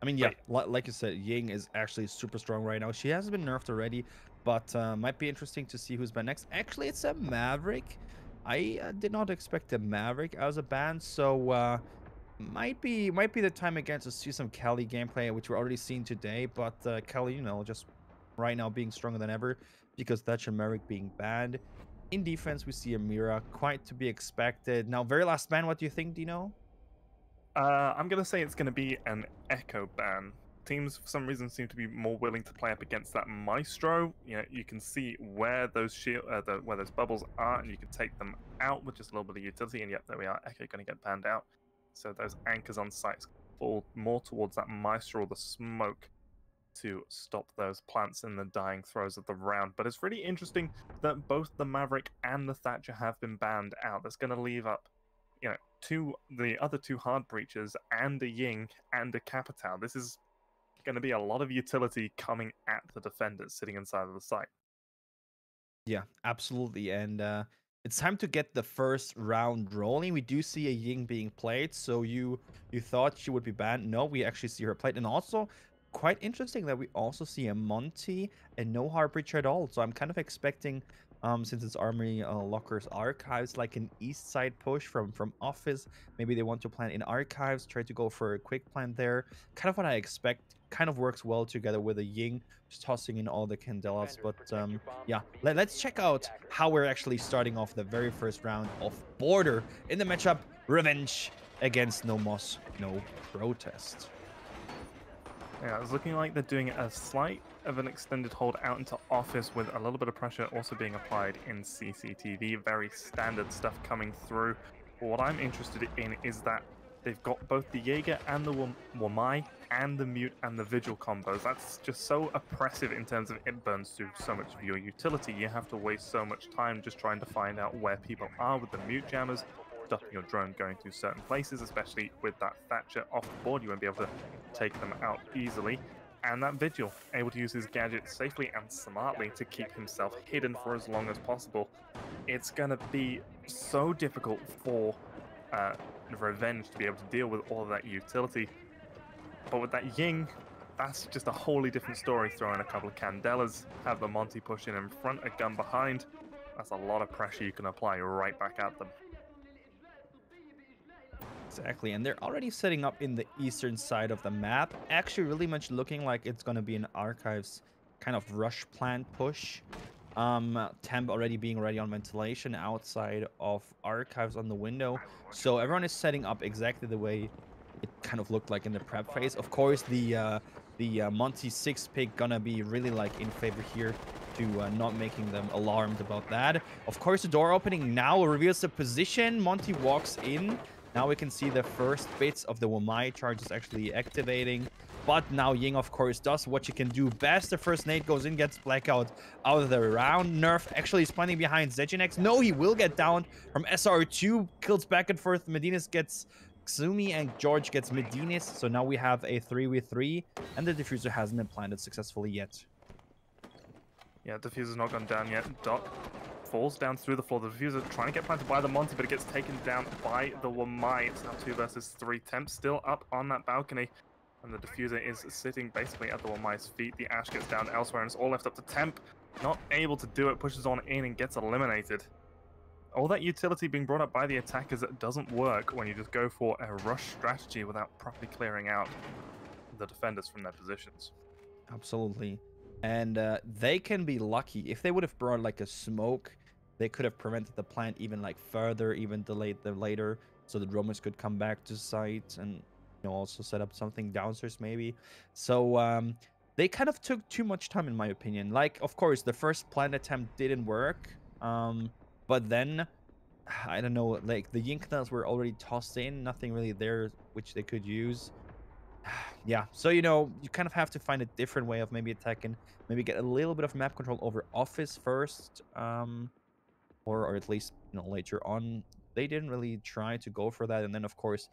I mean, yeah, like you said, Ying is actually super strong right now. She has been nerfed already, but might be interesting to see who's banned next. Actually, it's a Maverick. I did not expect a Maverick as a ban, so might be the time again to see some Kelly gameplay, which we're already seeing today. But Kelly, just right now being stronger than ever because Thatcher Merrick being banned. In defense, we see Amira, quite to be expected. Now, very last ban, what do you think, Dino? I'm gonna say it's gonna be an Echo ban. Teams, for some reason, seem to be more willing to play up against that Maestro. You can see where those where those bubbles are, and you can take them out with just a little bit of utility. And yep, there we are. Echo going to get banned out. So those anchors on sites fall more towards that Maestro or the smoke to stop those plants in the dying throes of the round. But it's really interesting that both the Maverick and the Thatcher have been banned out. That's going to leave up the other two hard breaches and a Ying and a Capital. This is going to be a lot of utility coming at the defenders sitting inside of the site. Yeah, absolutely. And it's time to get the first round rolling. We do see a Ying being played. So you thought she would be banned. No, we actually see her played. And also quite interesting that we also see a Monty and no hard breach at all. So I'm kind of expecting since it's Armory Lockers Archives, like an east side push from Office. Maybe they want to plant in Archives, try to go for a quick plant there. Kind of what I expect. Kind of works well together with a Ying, just tossing in all the Candelas. But yeah, let's check out how we're actually starting off the very first round of Border in the matchup Revenge against No Moss, No Protest. Yeah, it's looking like they're doing a slight of an extended hold out into Office with a little bit of pressure also being applied in CCTV. Very standard stuff coming through. But what I'm interested in is that they've got both the Jaeger and the Wamai and the Mute and the Vigil combos. That's just so oppressive in terms of it burns through so much of your utility. You have to waste so much time just trying to find out where people are with the Mute jammers, stopping your drone going through certain places, especially with that Thatcher off the board. You won't be able to take them out easily. And that Vigil, able to use his gadget safely and smartly to keep himself hidden for as long as possible. It's going to be so difficult for Revenge to be able to deal with all of that utility. But with that Ying, that's just a wholly different story. Throw in a couple of Candelas, have the Monty push in front, a gun behind. That's a lot of pressure you can apply right back at them. Exactly, and they're already setting up in the eastern side of the map. Actually, really much looking like it's going to be an Archives kind of rush plant push. Temp already being ready on ventilation outside of Archives on the window. So everyone is setting up exactly the way it kind of looked like in the prep phase. Of course, the Monty 6 pick gonna be really like in favor here to not making them alarmed about that. Of course, the door opening now reveals the position. Monty walks in. Now we can see the first bits of the Wamai charges actually activating. But now Ying, of course, does what she can do best. The first nade goes in, gets Blackout out of the round. Nerf actually spawning behind Zeginex. No, he will get down from SR2. Kills back and forth. Medinas gets Xumi and George gets Medinas. So now we have a 3v3. And the diffuser hasn't been planted successfully yet. Yeah, diffuser's not gone down yet. Doc falls down through the floor. The diffuser trying to get planted by the Monty, but it gets taken down by the Wamai. It's now 2 versus 3. Temp still up on that balcony. And the diffuser is sitting basically at the Wamai's feet. The Ash gets down elsewhere, and it's all left up to Temp. Not able to do it, pushes on in and gets eliminated. All that utility being brought up by the attackers doesn't work when you just go for a rush strategy without properly clearing out the defenders from their positions. Absolutely. And they can be lucky. If they would have brought like a smoke, they could have prevented the plant even like further, even delayed them later, so the roamers could come back to site and also set up something downstairs maybe. So they kind of took too much time in my opinion. Like, of course, the first plant attempt didn't work. But then I don't know, like the Yinknas were already tossed in, nothing really there which they could use. Yeah, so you kind of have to find a different way of maybe attacking, maybe get a little bit of map control over Office first, or at least later on. They didn't really try to go for that, and then of course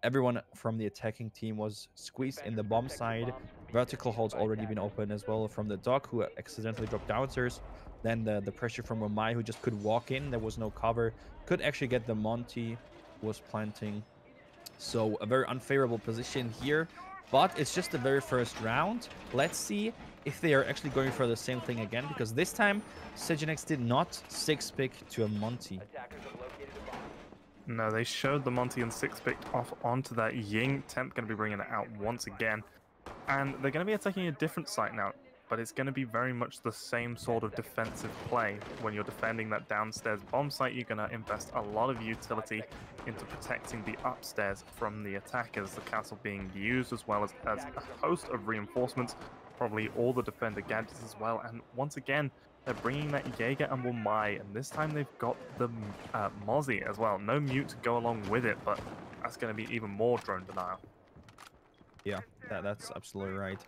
everyone from the attacking team was squeezed in the bomb side. Vertical hole's already been open as well from the Doc, who accidentally dropped downstairs. Then the pressure from Romai, who just could walk in. There was no cover. Could actually get the Monty, who was planting. So a very unfavorable position here. but it's just the very first round. Let's see if they are actually going for the same thing again, because this time Segenex did not 6-pick to a Monty. No, they showed the Monty and six-picked off onto that Ying. Temp going to be bringing it out once again. And they're going to be attacking a different site now, but it's going to be very much the same sort of defensive play. When you're defending that downstairs bomb site, you're going to invest a lot of utility into protecting the upstairs from the attackers, the castle being used as well as a host of reinforcements, probably all the defender gadgets as well. And once again, they're bringing that Jaeger and Wamai, and this time they've got the Mozzie as well. No mute to go along with it, but that's going to be even more drone denial. Yeah, that's absolutely right.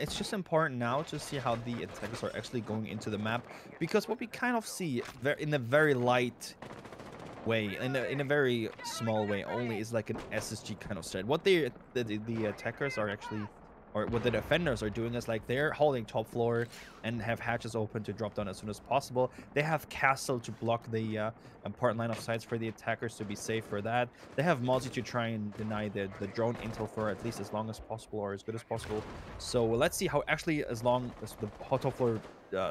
It's just important now to see how the attackers are actually going into the map, because what we kind of see in a very light way, in a very small way only, is like an SSG kind of strat. What the attackers are actually, or what the defenders are doing, is like they're holding top floor and have hatches open to drop down as soon as possible. They have castle to block the important line of sights for the attackers to be safe for that. They have Mozzie to try and deny the drone intel for at least as long as possible, or as good as possible. So let's see how actually, as long as the top floor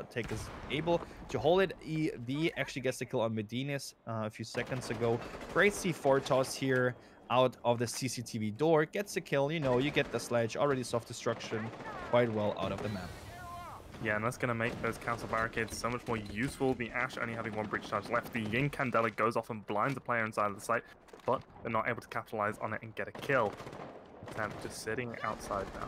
take is able to hold it. EV actually gets the kill on Medinas a few seconds ago. Great C4 toss here out of the CCTV door. Gets a kill. You know, you get the sledge. Already soft destruction quite well out of the map. Yeah, and that's going to make those council barricades so much more useful. The Ash only having one breach charge left. The Ying Candela goes off and blinds the player inside of the site, but they're not able to capitalize on it and get a kill. Temp just sitting outside now.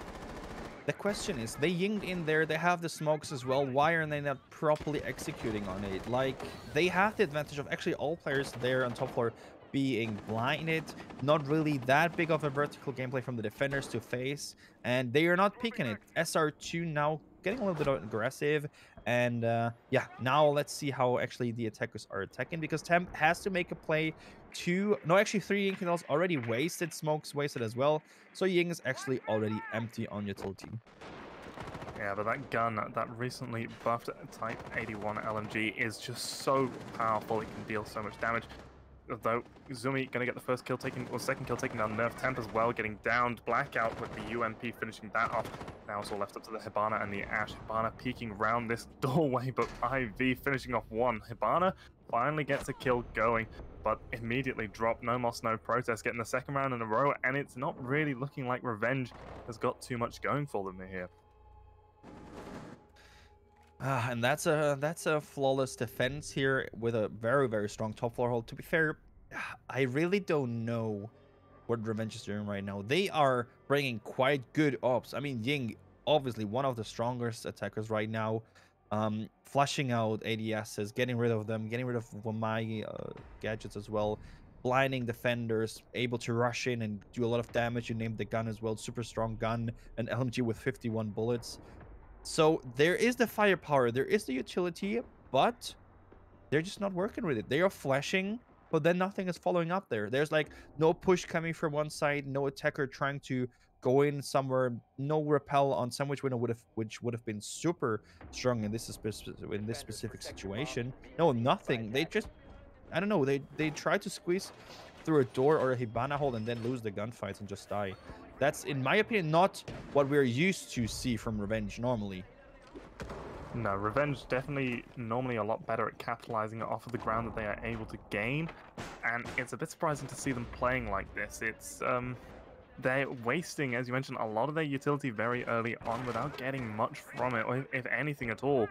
The question is, they yinged in there, they have the smokes as well. Why are they not properly executing on it? Like, they have the advantage of actually all players there on top floor being blinded. Not really that big of a vertical gameplay from the defenders to face, and they are not picking it. SR2 now getting a little bit aggressive, and yeah, now let's see how actually the attackers are attacking, because Temp has to make a play. No, actually 3 Ying kills already wasted, smokes wasted as well. So Ying is actually already empty on utility. Yeah, but that gun, that recently buffed Type 81 LMG, is just so powerful. It can deal so much damage. Though Zumi gonna get the first kill taken, or second kill taken down. Nerf Temp as well, getting downed. Blackout with the UMP finishing that off. Now it's all left up to the Hibana and the Ash. Hibana peeking round this doorway, but IV finishing off one. Hibana finally gets a kill going, but immediately dropped. No Moss, no protest, getting the second round in a row, and it's not really looking like Revenge has got too much going for them here. And that's a flawless defense here with a very, very strong top floor hold. To be fair, I really don't know what Revenge is doing right now. They are bringing quite good ops. I mean, Ying, obviously one of the strongest attackers right now. Flushing out ADSs, getting rid of them, getting rid of Wamai gadgets as well. Blinding defenders, able to rush in and do a lot of damage. You named the gun as well. Super strong gun, an LMG with 51 bullets. So there is the firepower, there is the utility, but they're just not working with it. They are flashing, but then nothing is following up there. There's like no push coming from one side, no attacker trying to go in somewhere, no repel on sandwich window which would have been super strong in this specific situation. No, nothing. They just, I don't know, they try to squeeze through a door or a Hibana hold and then lose the gunfights and just die. That's, in my opinion, not what we're used to see from Revenge normally. No, Revenge definitely normally a lot better at capitalizing off of the ground that they are able to gain, and it's a bit surprising to see them playing like this. It's they're wasting, as you mentioned, a lot of their utility very early on without getting much from it, or if anything at all.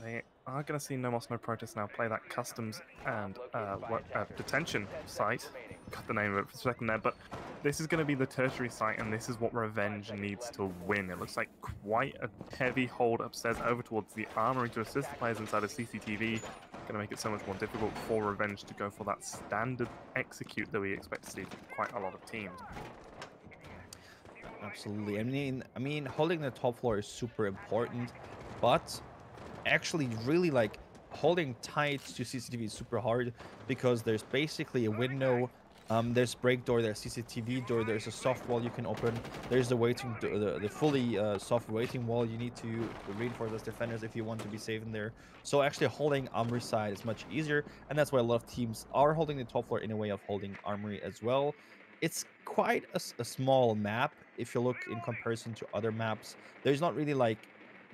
They are going to see No Moss, No Protest now play that customs and detention site. Got the name of it for a second there, but this is going to be the tertiary site, and this is what Revenge needs to win. It looks like quite a heavy hold upstairs over towards the armory to assist the players inside of CCTV. Going to make it so much more difficult for Revenge to go for that standard execute that we expect to see from quite a lot of teams. Absolutely. I mean, holding the top floor is super important, but actually really like holding tight to CCTV is super hard, because there's basically a window, there's break door, there's CCTV door, there's a soft wall you can open, there's the waiting the fully soft waiting wall you need to reinforce as defenders if you want to be safe in there. So actually holding armory side is much easier, and that's why a lot of teams are holding the top floor in a way of holding armory as well. it's quite a small map if you look in comparison to other maps. There's not really like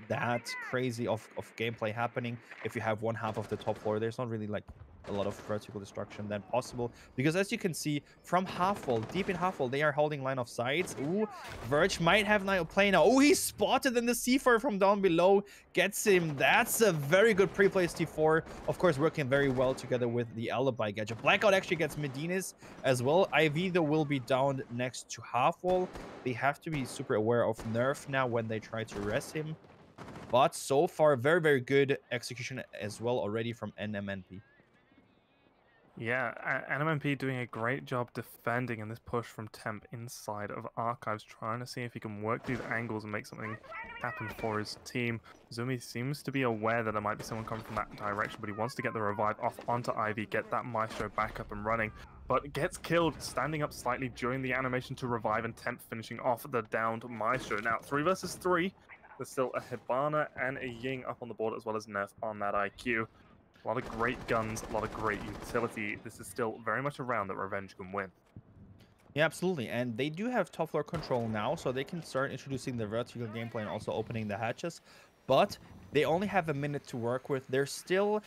that crazy of gameplay happening. If you have one half of the top floor, there's not really like a lot of vertical destruction then possible, because as you can see from half wall, deep in half wall, they are holding line of sights. Ooh, Verge might have now play now. Oh, he's spotted in the C4 from down below, gets him. That's a very good pre-placed T4, of course working very well together with the alibi gadget. Blackout actually gets Medina's as well. IV though will be down next to half wall. They have to be super aware of nerf now when they try to rest him, but so far very, very good execution as well already from NMNP. Yeah, NMNP doing a great job defending in this push from Temp inside of Archives, trying to see if he can work these angles and make something happen for his team. Zumi seems to be aware that there might be someone coming from that direction, but he wants to get the revive off onto Ivy, get that Maestro back up and running, but gets killed, standing up slightly during the animation to revive, and Temp finishing off the downed Maestro. Now, 3 versus 3. There's still a Hibana and a Ying up on the board, as well as Nerf on that IQ. A lot of great guns, a lot of great utility. This is still very much a round that Revenge can win. Yeah, absolutely. And they do have top floor control now, so they can start introducing the vertical gameplay and also opening the hatches. But they only have a minute to work with. There's still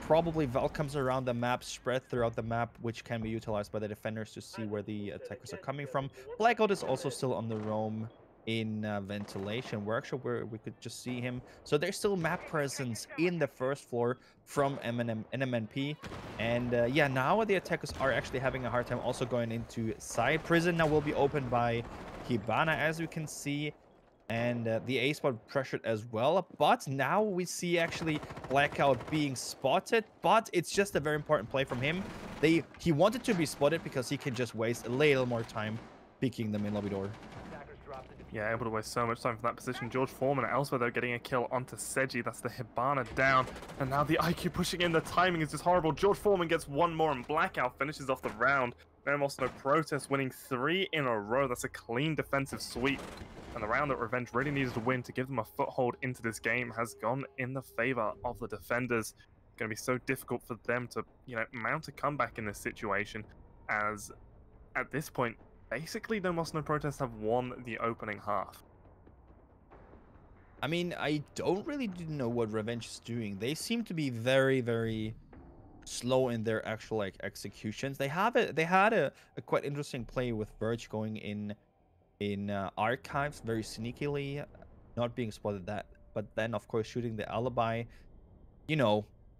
probably Velcomes around the map, spread throughout the map, which can be utilized by the defenders to see where the attackers are coming from. Blackout is also still on the roam in ventilation workshop, where we could just see him. So there's still map presence in the first floor from NMNP. And yeah, now the attackers are actually having a hard time also going into side. Prison now will be opened by Hibana, as we can see. And the A spot pressured as well. But now we see actually Blackout being spotted. But it's just a very important play from him. He wanted to be spotted because he can just waste a little more time peeking the main lobby door. Yeah, able to waste so much time for that position. George Foreman elsewhere, though, getting a kill onto Seji. That's the Hibana down. And now the IQ pushing in. The timing is just horrible. George Foreman gets one more, and Blackout finishes off the round. No Protest winning 3 in a row. That's a clean defensive sweep. And the round that Revenge really needed to win to give them a foothold into this game has gone in the favor of the defenders. It's going to be so difficult for them to, mount a comeback in this situation, as at this point, basically, No Protest have won the opening half. I mean, I don't really know what Revenge is doing. They seem to be very, very slow in their actual like executions. They had a quite interesting play with Verge going in Archives very sneakily, not being spotted that, but then of course shooting the alibi.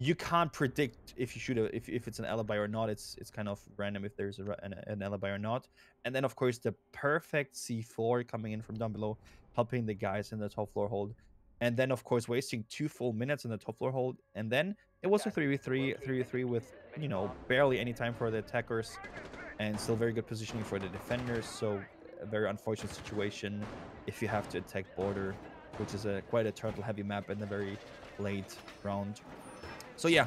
You can't predict if you shoot if it's an alibi or not. It's kind of random if there's an alibi or not. And then of course the perfect C4 coming in from down below, helping the guys in the top floor hold. And then of course wasting 2 full minutes in the top floor hold. And then it was a 3v3 with barely any time for the attackers, and still very good positioning for the defenders. So a very unfortunate situation if you have to attack border, which is quite a turtle heavy map in the very late round. So yeah,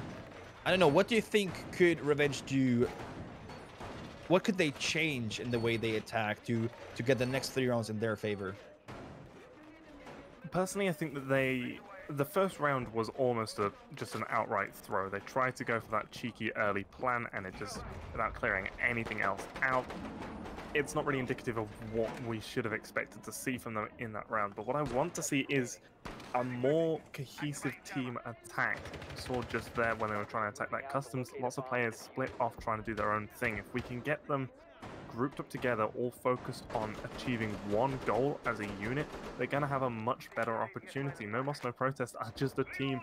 I don't know. What do you think could Revenge do? What could they change in the way they attack to get the next 3 rounds in their favor? Personally, I think that the first round was almost just an outright throw. They tried to go for that cheeky early plan, and it just, without clearing anything else out, it's not really indicative of what we should have expected to see from them in that round. But what I want to see is a more cohesive team attack. We saw just there when they were trying to attack that customs, lots of players split off trying to do their own thing. If we can get them grouped up together, all focused on achieving one goal as a unit, they're going to have a much better opportunity. No Moss, No Protest are just a team.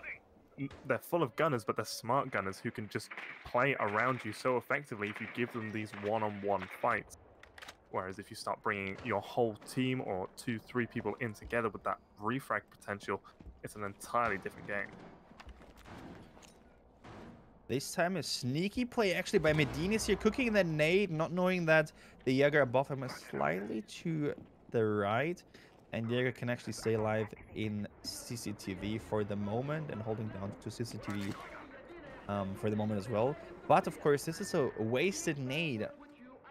They're full of gunners, but they're smart gunners who can just play around you so effectively if you give them these one-on-one fights. Whereas if you start bringing your whole team or 2-3 people in together with that refrag potential, it's an entirely different game. This time a sneaky play actually by Medinis here, cooking the nade, not knowing that the Jaeger above him is slightly to the right. And Jaeger can actually stay alive in CCTV for the moment and holding down to CCTV for the moment as well. But of course, this is a wasted nade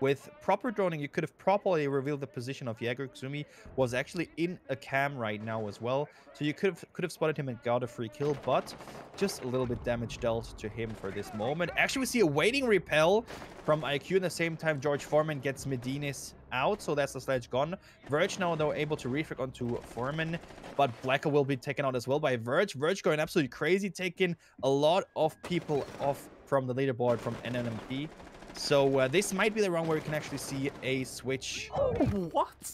with proper droning, you could have properly revealed the position of Jaeger. Xumi was actually in a cam right now as well, so you could have spotted him and got a free kill, but just a little bit damage dealt to him for this moment. Actually, we see a waiting repel from IQ. In the same time, George Foreman gets Medinis out, so that's the sledge gone. Verge now, though, able to refrag onto Foreman, but Blacker will be taken out as well by Verge. Verge going absolutely crazy, taking a lot of people off from the leaderboard from NMNP. So this might be the round where you can actually see a switch. What?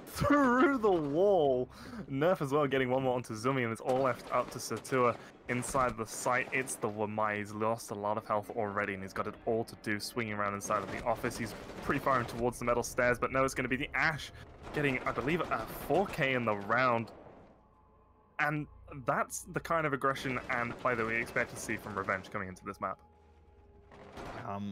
Through the wall. Nerf as well getting one more onto Zumi, and it's all left up to Satua inside the site. It's the Wamai. He's lost a lot of health already, and he's got it all to do swinging around inside of the office. He's pretty far in towards the metal stairs, but no, it's going to be the Ash getting, I believe, a 4K in the round. And that's the kind of aggression and play that we expect to see from Revenge coming into this map.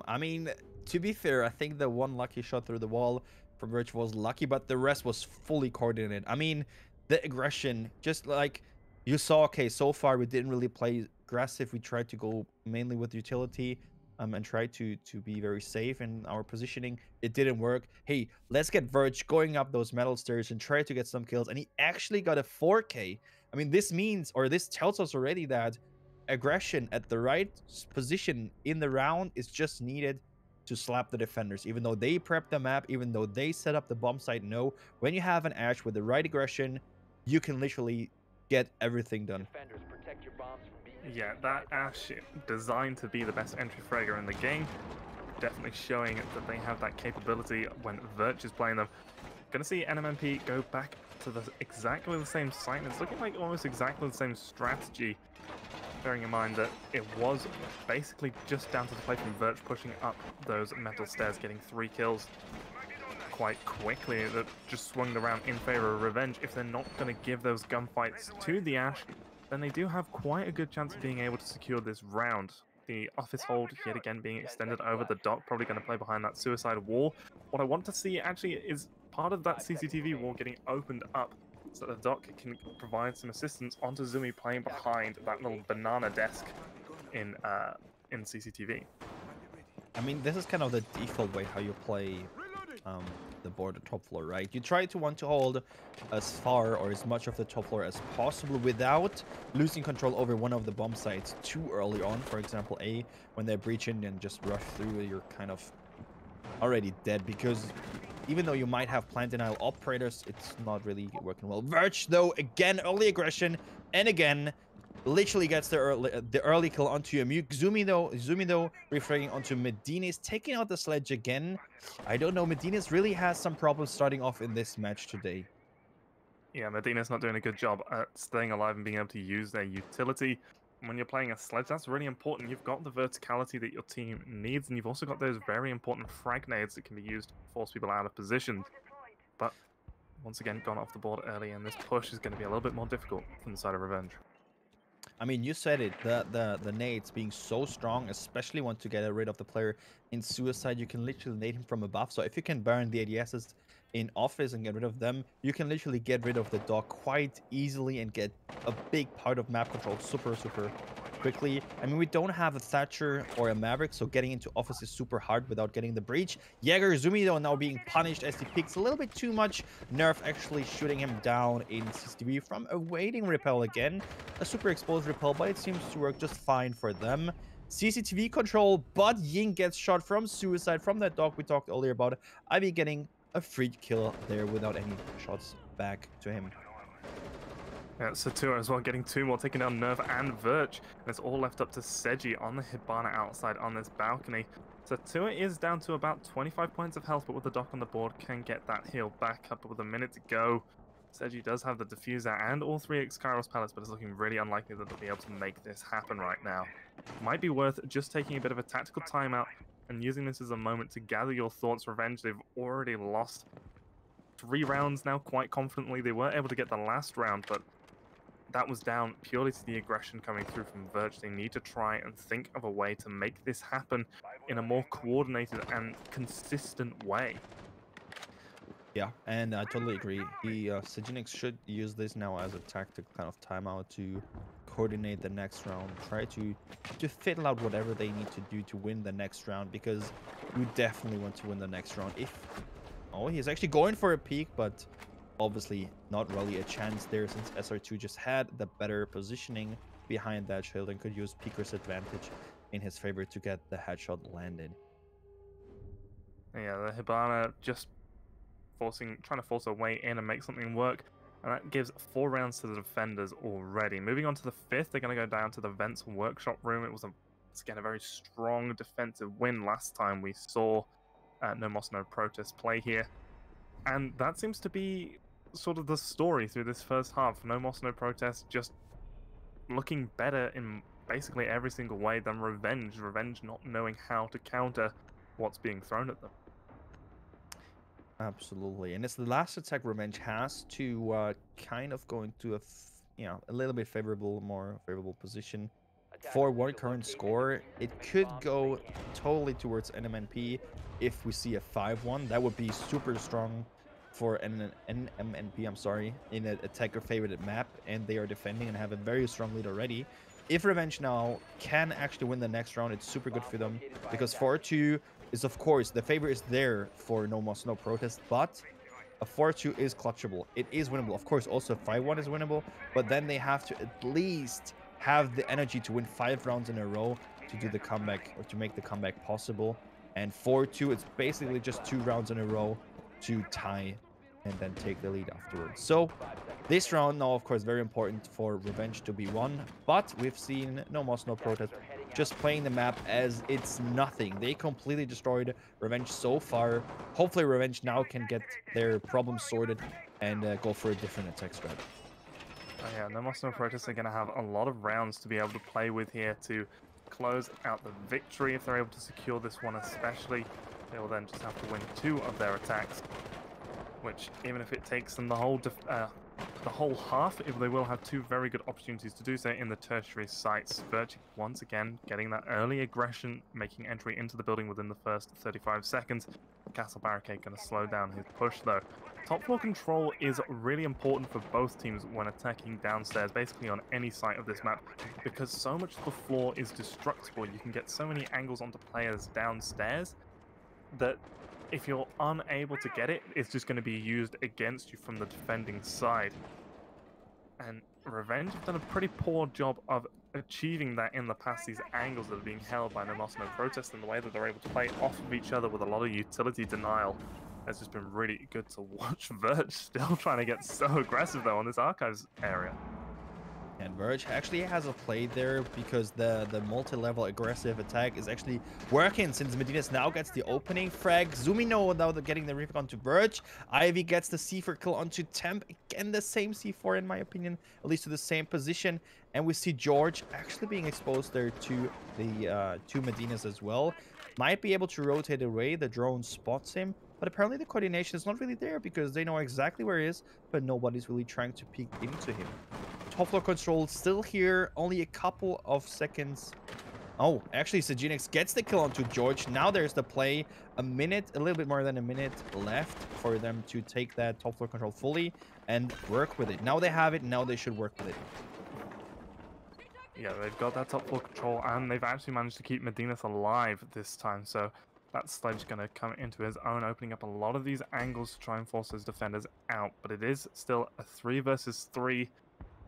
I mean, to be fair, I think the one lucky shot through the wall from Verge was lucky, but the rest was fully coordinated. I mean, the aggression, just like you saw, okay, so far we didn't really play aggressive. We tried to go mainly with utility and try to be very safe in our positioning. It didn't work. Hey, let's get Verge going up those metal stairs and try to get some kills. And he actually got a 4K. I mean, this means, or this tells us already that aggression at the right position in the round is just needed to slap the defenders, even though they prep the map, even though they set up the bomb site. No, when you have an Ash with the right aggression, you can literally get everything done. Yeah, that Ash designed to be the best entry fragger in the game, definitely showing that they have that capability when Verge is playing them. Gonna see NMNP go back to exactly the same site, and it's looking like almost exactly the same strategy, bearing in mind that it was basically just down to the play from Verge pushing up those metal stairs, getting 3 kills quite quickly. That just swung around in favor of Revenge. If they're not going to give those gunfights to the Ash, then they do have quite a good chance of being able to secure this round. The office hold yet again being extended over the dock, probably going to play behind that suicide wall. What I want to see actually is part of that CCTV wall getting opened up, so that the dock can provide some assistance onto Zumi playing behind that little banana desk in CCTV. I mean, this is kind of the default way how you play the board, the top floor, right? You try to want to hold as far or as much of the top floor as possible without losing control over one of the bomb sites too early on. For example, A, when they breach in and just rush through, you're kind of already dead, because even though you might have plant denial operators, it's not really working well. Verge, though, again, early aggression, and again, literally gets the early kill onto Yamuk. Zumi though, refraging onto Medinis, taking out the sledge again. I don't know, Medinis really has some problems starting off in this match today. Yeah, Medina's not doing a good job at staying alive and being able to use their utility. When you're playing a sledge, that's really important. You've got the verticality that your team needs, and you've also got those very important frag nades that can be used to force people out of position. But once again, gone off the board early, and this push is going to be a little bit more difficult from the side of Revenge. I mean, you said it, the nades being so strong, especially want to get rid of the player in suicide. You can literally nade him from above. So if you can burn the ADSs in office and get rid of them, you can literally get rid of the dock quite easily and get a big part of map control super quickly. I mean, we don't have a Thatcher or a Maverick, so getting into office is super hard without getting the breach. Jaeger Zumi, though, now being punished as he picks a little bit too much. Nerf actually shooting him down in CCTV from a waiting repel again. A super exposed repel, but it seems to work just fine for them. CCTV control, but Ying gets shot from suicide from that dog we talked earlier about. Ivy getting a free kill there without any shots back to him. Yeah, Satua as well, getting 2 more, taking down Nerve and Verge. And it's all left up to Seji on the Hibana outside on this balcony. Satua is down to about 25 points of health, but with the dock on the board, can get that heal back up with a minute to go. Seji does have the diffuser and all 3 X-Kairos pellets, but it's looking really unlikely that they'll be able to make this happen right now. Might be worth just taking a bit of a tactical timeout and using this as a moment to gather your thoughts. Revenge, they've already lost 3 rounds now quite confidently. They weren't able to get the last round, but that was down purely to the aggression coming through from Verge. They need to try and think of a way to make this happen in a more coordinated and consistent way. Yeah, and I totally agree. Sejanix should use this now as a tactical kind of timeout to coordinate the next round, try to fiddle out whatever they need to do to win the next round, because you definitely want to win the next round. Oh, he's actually going for a peek, but obviously not really a chance there, since SR2 just had the better positioning behind that shield and could use Peeker's advantage in his favor to get the headshot landed. Yeah, the Hibana just trying to force a way in and make something work. And that gives 4 rounds to the defenders already. Moving on to the 5th, they're going to go down to the Vents Workshop Room. It was, again, a very strong defensive win last time we saw No Moss No Protest play here. And that seems to be sort of the story through this first half. No Moss No Protest just looking better in basically every single way than Revenge. Revenge not knowing how to counter what's being thrown at them. Absolutely, and it's the last attack Revenge has to kind of go into a little bit more favorable position. For one current score, it could go totally towards NMNP if we see a 5-1. That would be super strong for NMNP, I'm sorry, in an attacker favored map, and they are defending and have a very strong lead already. If Revenge now can actually win the next round, it's super good for them, because 4-2 is, of course, the favor is there for No Moss No Protest, but a 4-2 is clutchable. It is winnable. Of course, also 5-1 is winnable, but then they have to at least have the energy to win 5 rounds in a row to do the comeback, or to make the comeback possible. And 4-2, it's basically just 2 rounds in a row to tie and then take the lead afterwards. So this round now, of course, very important for Revenge to be won, but we've seen No Moss No Protest just playing the map as it's nothing. They completely destroyed Revenge so far. Hopefully Revenge now can get their problems sorted and go for a different attack strategy. Oh yeah, No Moss No Protest are going to have a lot of rounds to be able to play with here to close out the victory. If they're able to secure this one especially, they will then just have to win 2 of their attacks, which, even if it takes them the whole half, they will have 2 very good opportunities to do so in the tertiary sites. Virtue, once again, getting that early aggression, making entry into the building within the first 35 seconds. Castle Barricade going to slow down his push, though. Top floor control is really important for both teams when attacking downstairs, basically on any site of this map, because so much of the floor is destructible. You can get so many angles onto players downstairs that if you're unable to get it, it's just going to be used against you from the defending side. And Revenge have done a pretty poor job of achieving that in the past, these angles that are being held by No Moss No Protest, and the way that they're able to play off of each other with a lot of utility denial has just been really good to watch. Verge still trying to get so aggressive, though, on this Archives area. And Verge actually has a play there, because the multi-level aggressive attack is actually working, since Medinas now gets the opening frag. Zumino now getting the refrag onto Verge. Ivy gets the C4 kill onto Temp. Again, the same C4 in my opinion, at least to the same position. And we see George actually being exposed there to the 2 Medinas as well. Might be able to rotate away. The drone spots him, but apparently the coordination is not really there, because they know exactly where he is, but nobody's really trying to peek into him. Top floor control still here, only a couple of seconds. Oh, actually Segenix gets the kill onto George. Now there's the play. A little bit more than a minute left for them to take that top floor control fully and work with it. Now they have it, now they should work with it. Yeah, they've got that top floor control, and they've actually managed to keep Medinas alive this time, so that Sledge going to come into his own, opening up a lot of these angles to try and force those defenders out. But it is still a 3 versus 3.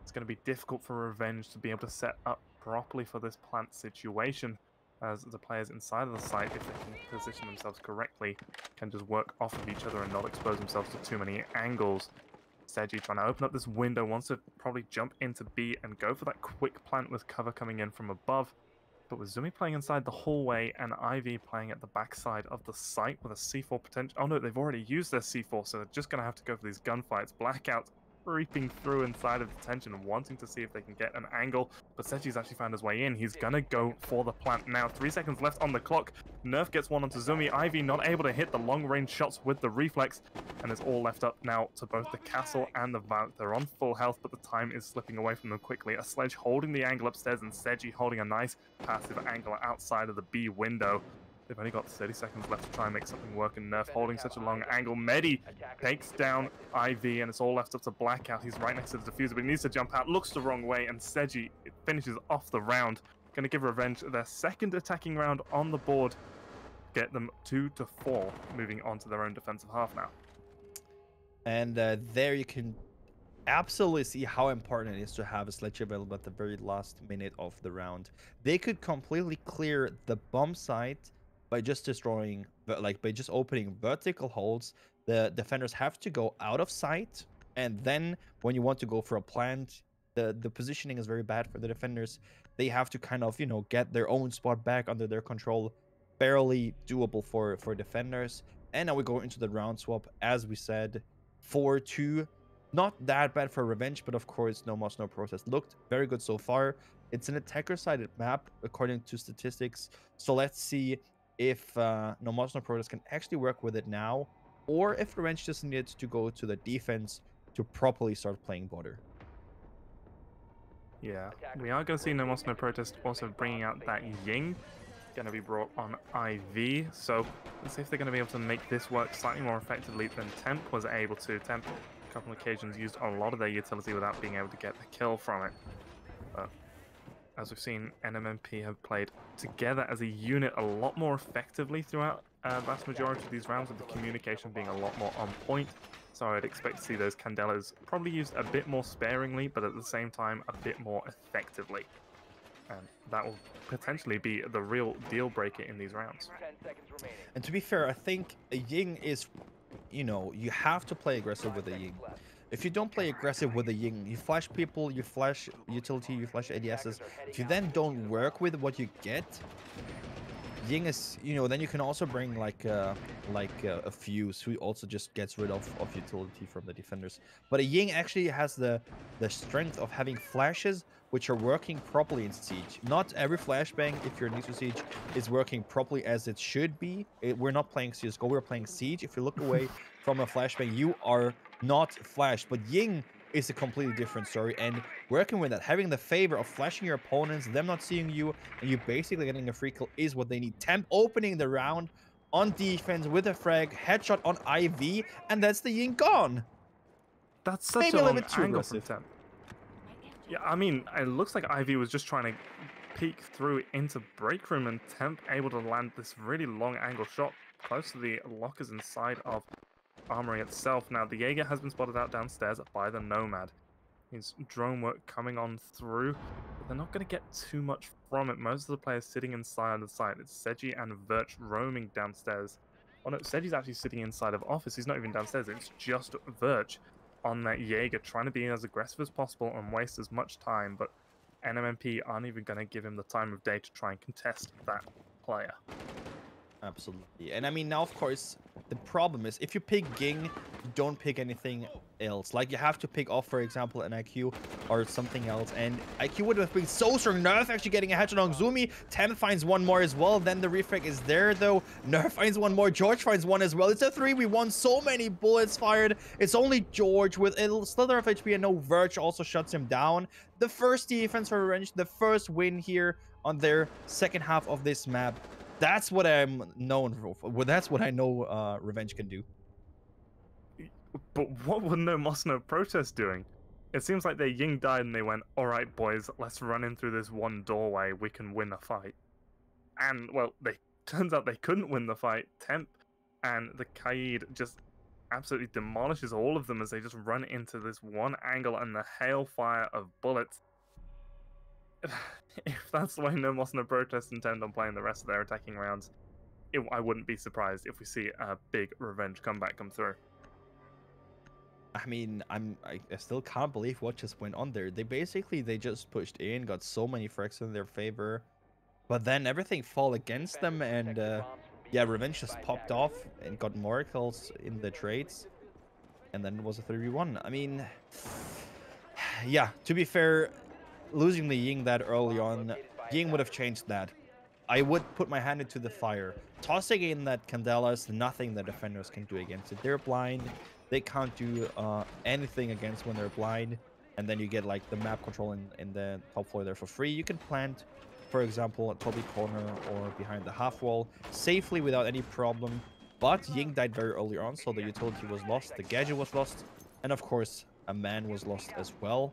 It's going to be difficult for Revenge to be able to set up properly for this plant situation, as the players inside of the site, if they can position themselves correctly, can just work off of each other and not expose themselves to too many angles. Seji trying to open up this window, wants to probably jump into B and go for that quick plant with cover coming in from above. But with Zumi playing inside the hallway and Ivy playing at the backside of the site with a C4 potential... Oh no, they've already used their C4, so they're just going to have to go for these gunfights. Blackout creeping through inside of detention and wanting to see if they can get an angle. But Seji's actually found his way in. He's going to go for the plant now. 3 seconds left on the clock. Nerf gets one onto Zumi. Ivy not able to hit the long-range shots with the reflex. And it's all left up now to both the Castle and the Valk. They're on full health, but the time is slipping away from them quickly. A Sledge holding the angle upstairs and Seji holding a nice passive angle outside of the B window. They've only got 30 seconds left to try and make something work, and Nerf holding such a long angle. Medi takes down IV, and it's all left up to Blackout. He's right next to the diffuser, but he needs to jump out. Looks the wrong way, and Seji finishes off the round. Going to give Revenge their second attacking round on the board. Get them 2-4, moving on to their own defensive half now. And there you can absolutely see how important it is to have a sledge available at the very last minute of the round. They could completely clear the bomb site by just destroying, like by just opening vertical holes. The defenders have to go out of sight, and then when you want to go for a plant, the positioning is very bad for the defenders. They have to kind of, you know, get their own spot back under their control. Barely doable for defenders. And now we go into the round swap, as we said, 4-2. Not that bad for Revenge, but of course, No Moss, No Protest looked very good so far. It's an attacker-sided map, according to statistics. So let's see if No Moss, No Protest can actually work with it now, or if Revenge just needs to go to the defense to properly start playing border. Yeah, we are going to see No Moss, No Protest also bringing out that Ying. Going to be brought on IV, so let's see if they're going to be able to make this work slightly more effectively than Temp was able to. Temp, a couple of occasions, used a lot of their utility without being able to get the kill from it. But as we've seen, NMNP have played together as a unit a lot more effectively throughout the vast majority of these rounds, with the communication being a lot more on point. So I'd expect to see those Candelas probably used a bit more sparingly, but at the same time a bit more effectively. And that will potentially be the real deal breaker in these rounds. And to be fair, I think a Ying is, you know, you have to play aggressive with a Ying. If you don't play aggressive with a Ying, you flash people, you flash utility, you flash ADSs. If you then don't work with what you get, Ying is, you know, then you can also bring like a Fuse who also just gets rid of utility from the defenders. But a Ying actually has the strength of having flashes which are working properly in Siege. Not every flashbang, if you're new to Siege, is working properly as it should be. We're not playing CSGO, we're playing Siege. If you look away from a flashbang, you are not flashed. But Ying is a completely different story, and working with that, having the favor of flashing your opponents, them not seeing you, and you basically getting a free kill is what they need. Temp opening the round on defense with a frag, headshot on IV, and that's the Ying gone. That's such Maybe a a little long bit too angle aggressive. from Temp. Yeah, I mean, it looks like Ivy was just trying to peek through into break room, and Temp able to land this really long angle shot close to the lockers inside of Armory itself. Now, the Jaeger has been spotted out downstairs by the Nomad. His drone work coming on through, but they're not going to get too much from it. Most of the players sitting inside the site. It's Seji and Verch roaming downstairs. Oh no, Seji's actually sitting inside of office. He's not even downstairs. It's just Verch on that Jaeger, trying to be as aggressive as possible and waste as much time, but NMNP aren't even going to give him the time of day to try and contest that player. Absolutely. And I mean, now, of course, the problem is if you pick Ging, you don't pick anything else. Like, you have to pick off, for example, an IQ or something else. And IQ would have been so strong. Nerf actually getting a headshot on Zumi. Tem finds one more as well. Then the refrag is there, though. Nerf finds one more. George finds one as well. It's a 3v1. So many bullets fired. It's only George with a slither of HP, and no Verge also shuts him down. The first defense for Revenge, the first win here on their second half of this map. That's what I'm known for. Well, that's what I know Revenge can do. But what were No Moss, No Protest doing? It seems like their Ying died and they went, alright boys, let's run in through this one doorway, we can win a fight. And, well, turns out they couldn't win the fight. Temp and the Kaid just absolutely demolishes all of them as they just run into this one angle and the hailfire of bullets. If that's the way No Moss, No Protest intend on playing the rest of their attacking rounds, I wouldn't be surprised if we see a big Revenge comeback come through. I mean, I still can't believe what just went on there. They just pushed in, got so many frags in their favor, but then everything fall against them, and yeah, Revenge just popped off and got more kills in the trades, and then it was a 3v1. I mean, yeah, to be fair, losing the Ying that early on, Ying would have changed that. I would put my hand into the fire. Tossing in that Candela is nothing the defenders can do against it. They're blind. They can't do anything against when they're blind. And then you get like the map control in the top floor there for free. You can plant, for example, at Toby corner or behind the half wall safely without any problem. But Ying died very early on, so the utility was lost. The gadget was lost. And of course, a man was lost as well.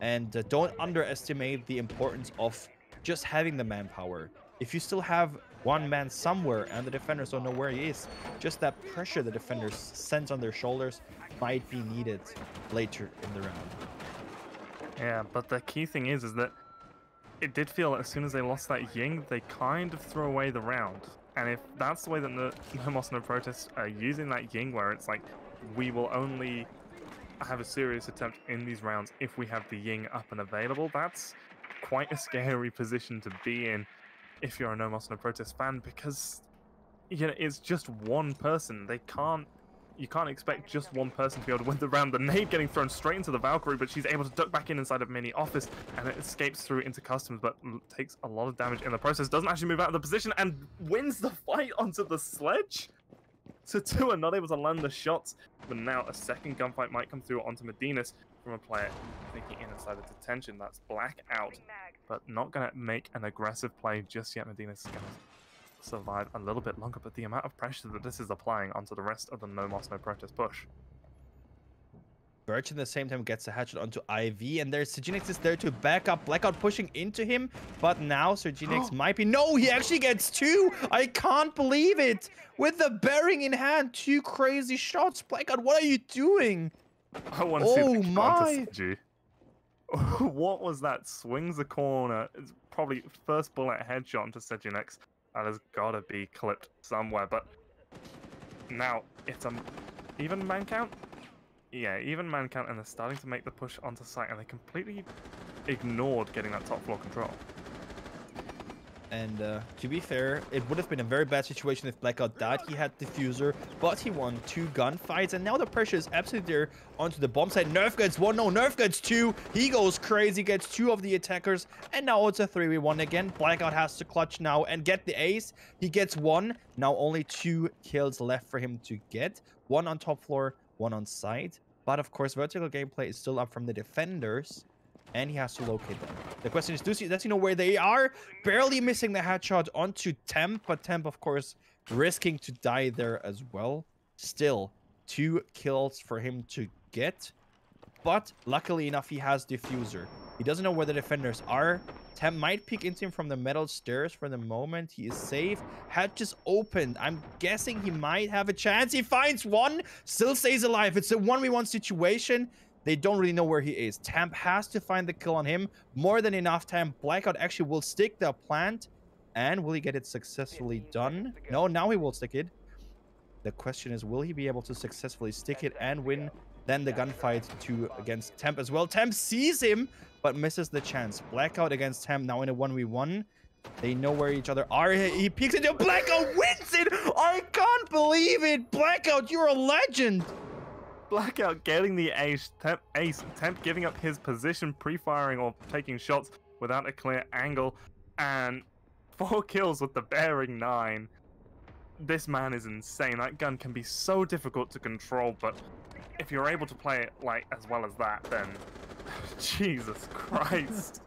And don't underestimate the importance of just having the manpower. If you still have one man somewhere and the defenders don't know where he is, just that pressure the defenders sense on their shoulders might be needed later in the round. Yeah, but the key thing is that it did feel as soon as they lost that Ying, they kind of threw away the round. And if that's the way that No Moss No Protest are using that Ying, where it's like, we will only have a serious attempt in these rounds if we have the Ying up and available, that's quite a scary position to be in if you're a No Moss No Protest fan, because it's just one person. You can't expect just one person to be able to win the round. The nade getting thrown straight into the Valkyrie, but she's able to duck back inside of mini office, and it escapes through into customs, but takes a lot of damage in the process. Doesn't actually move out of the position and wins the fight onto the sledge. So Tua not able to land the shots, but now a second gunfight might come through onto Medinas from a player thinking inside of detention. That's Black out, but not going to make an aggressive play just yet. Medinas is going to survive a little bit longer, but the amount of pressure that this is applying onto the rest of the No Moss No Protest push. Birch at the same time gets a hatchet onto IV, and there's Serginix is there to back up. Blackout pushing into him, but now Serginix might be... No, he actually gets two! I can't believe it! With the bearing in hand, two crazy shots. Blackout, what are you doing? I want to see the my! What was that? Swings the corner. It's probably first bullet headshot into Serginix. That has got to be clipped somewhere, but now it's an even man count. Yeah, even man count, and they're starting to make the push onto site, and they completely ignored getting that top floor control. And to be fair, it would have been a very bad situation if Blackout died. He had Diffuser, but he won 2 gunfights, and now the pressure is absolutely there onto the bomb site. Nerf gets 1, no, Nerf gets 2. He goes crazy, gets 2 of the attackers, and now it's a 3v1 again. Blackout has to clutch now and get the ace. He gets 1. Now only 2 kills left for him to get. 1 on top floor, 1 on site. But of course, vertical gameplay is still up from the defenders, and he has to locate them. The question is, does he know where they are? Barely missing the headshot onto Temp, but Temp, of course, risking to die there as well. Still, 2 kills for him to get, but luckily enough, he has Diffuser. He doesn't know where the defenders are. Temp might peek into him from the metal stairs for the moment. He is safe. Hatch is opened. I'm guessing he might have a chance. He finds one, still stays alive. It's a 1v1 situation. They don't really know where he is. Temp has to find the kill on him. More than enough time. Blackout actually will stick the plant. And will he get it successfully done? No, now he will stick it. The question is, will he be able to successfully stick it and win then the gunfight against Temp as well? Temp sees him, but misses the chance. Blackout against Temp now in a 1v1. They know where each other are. He peeks into Blackout, wins it! I can't believe it! Blackout, you're a legend! Blackout getting the ace. Temp giving up his position, pre-firing or taking shots without a clear angle, and 4 kills with the bearing 9. This man is insane. That gun can be so difficult to control, but if you're able to play it like as well as that, then Jesus Christ.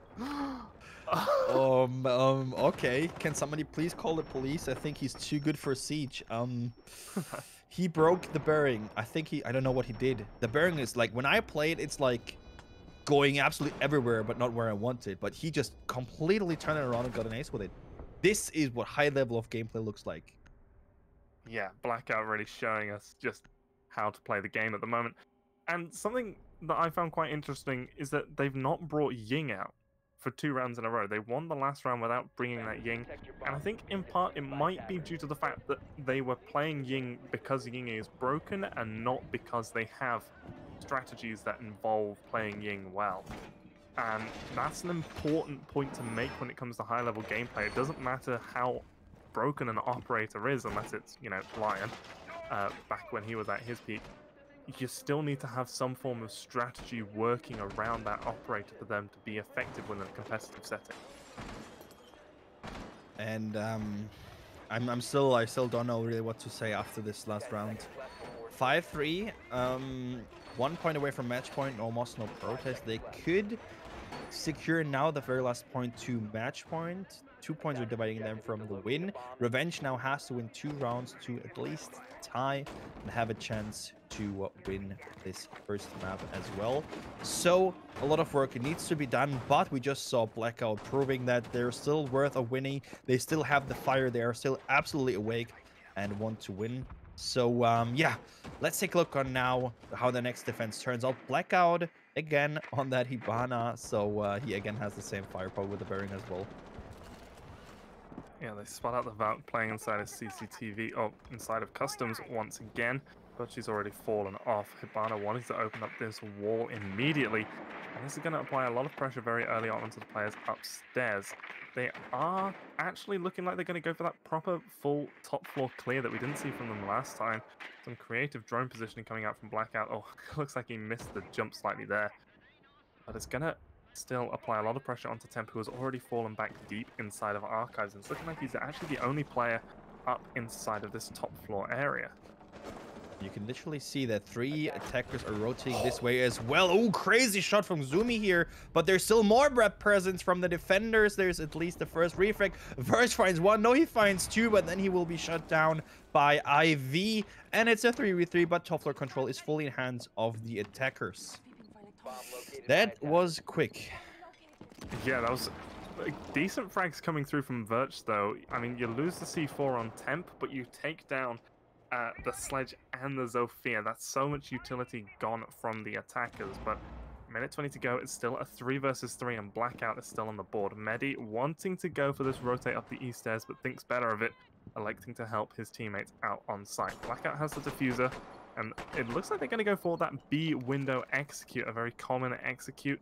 Okay. Can somebody please call the police? I think he's too good for Siege. He broke the bearing. I don't know what he did. The bearing is like, when I play it, it's like going absolutely everywhere, but not where I want it. But he just completely turned it around and got an ace with it. This is what high level of gameplay looks like. Yeah, Blackout really showing us just how to play the game at the moment. And something that I found quite interesting is that they've not brought Ying out for 2 rounds in a row. They won the last round without bringing that Ying, and I think in part it might be due to the fact that they were playing Ying because Ying is broken and not because they have strategies that involve playing Ying well. And that's an important point to make when it comes to high-level gameplay. It doesn't matter how broken an operator is, unless it's, Lion, back when he was at his peak. You still need to have some form of strategy working around that operator for them to be effective within a competitive setting. And I still don't know really what to say after this last round. 5-3, 1 point away from match point, almost no protest. They could secure now the very last point to match point. 2 points are dividing them from the win. Revenge now has to win 2 rounds to at least tie and have a chance to win this first map as well. So a lot of work needs to be done, but we just saw Blackout proving that they're still worth of winning. They still have the fire. They are still absolutely awake and want to win. So yeah, let's take a look on now how the next defense turns out. Blackout again on that Hibana, so he again has the same firepower with the bearing as well. Yeah, they spot out the Valk playing inside of CCTV, oh, inside of Customs once again, but she's already fallen off. Hibana wanting to open up this wall immediately, and this is going to apply a lot of pressure very early on onto the players upstairs. They are actually looking like they're going to go for that proper full top floor clear that we didn't see from them last time. Some creative drone positioning coming out from Blackout. Oh, looks like he missed the jump slightly there. But it's going to still apply a lot of pressure onto Temp, who has already fallen back deep inside of Archives. And it's looking like he's actually the only player up inside of this top floor area. You can literally see that 3 attackers are rotating this way as well. Oh, crazy shot from Zumi here, but there's still more breath presence from the defenders. There's at least the first refrag. Verge finds 1. No, he finds 2, but then he will be shut down by IV. And it's a 3v3, but top floor control is fully in hands of the attackers. That was quick. Yeah, that was decent frags coming through from Verge, though. I mean, you lose the C4 on Temp, but you take down the Sledge and the Zofia. That's so much utility gone from the attackers, but minute 20 to go. It's still a 3 versus 3, and Blackout is still on the board. Medi wanting to go for this rotate up the east stairs, but thinks better of it, electing to help his teammates out on site. Blackout has the diffuser, and it looks like they're going to go for that B window execute, a very common execute,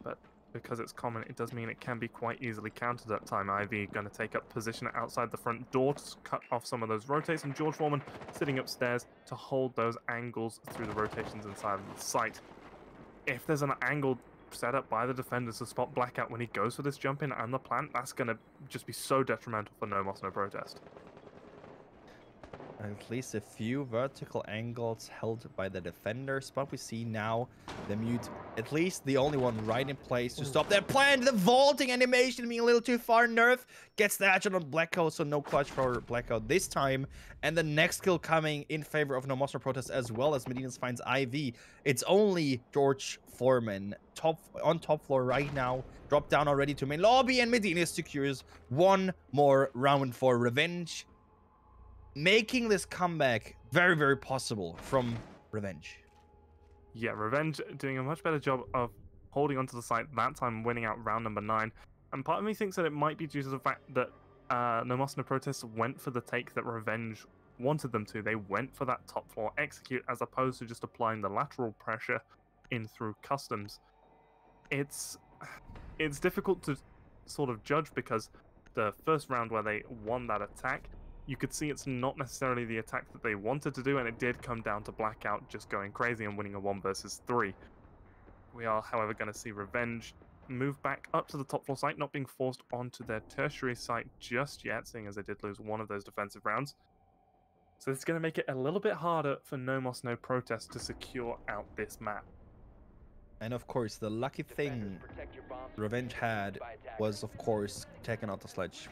but because it's common, it does mean it can be quite easily countered at time. IV going to take up position outside the front door to cut off some of those rotates, and George Foreman sitting upstairs to hold those angles through the rotations inside of the site. If there's an angle set up by the defenders to spot Blackout when he goes for this jump in and the plant, that's going to just be so detrimental for No Moss No Protest. At least a few vertical angles held by the defenders, but we see now the mute, at least the only one right in place to stop that plan. The vaulting animation being a little too far. Nerf gets the headshot on Blackout, so no clutch for Blackout this time. And the next kill coming in favor of No Moss No Protest, as well as Medinas finds IV. It's only George Foreman on top floor right now. Drop down already to main lobby, and Medinas secures one more round for Revenge, making this comeback very, very possible from Revenge. Yeah, Revenge doing a much better job of holding onto the site, that time winning out round number 9. And part of me thinks that it might be due to the fact that No Moss No Protest went for the take that Revenge wanted them to. They went for that top floor execute as opposed to just applying the lateral pressure in through Customs. It's difficult to sort of judge because the first round where they won that attack, you could see it's not necessarily the attack that they wanted to do, and it did come down to Blackout just going crazy and winning a 1 versus 3. We are, however, going to see Revenge move back up to the top floor site, not being forced onto their tertiary site just yet, seeing as they did lose one of those defensive rounds. So it's going to make it a little bit harder for No Moss No Protest to secure out this map. And of course, the lucky thing Revenge had was, of course, taking out the Sledge.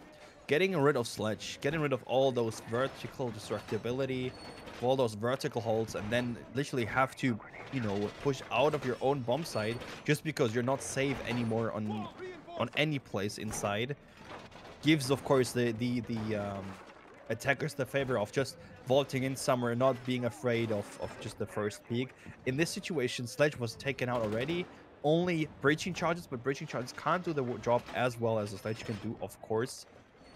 Getting rid of Sledge, getting rid of all those vertical destructibility, all those vertical holds, and then literally have to, you know, push out of your own bomb site just because you're not safe anymore on any place inside, gives, of course, the attackers the favor of just vaulting in somewhere, not being afraid of just the first peak. In this situation, Sledge was taken out already. Only breaching charges, but breaching charges can't do the job as well as the Sledge can do, of course.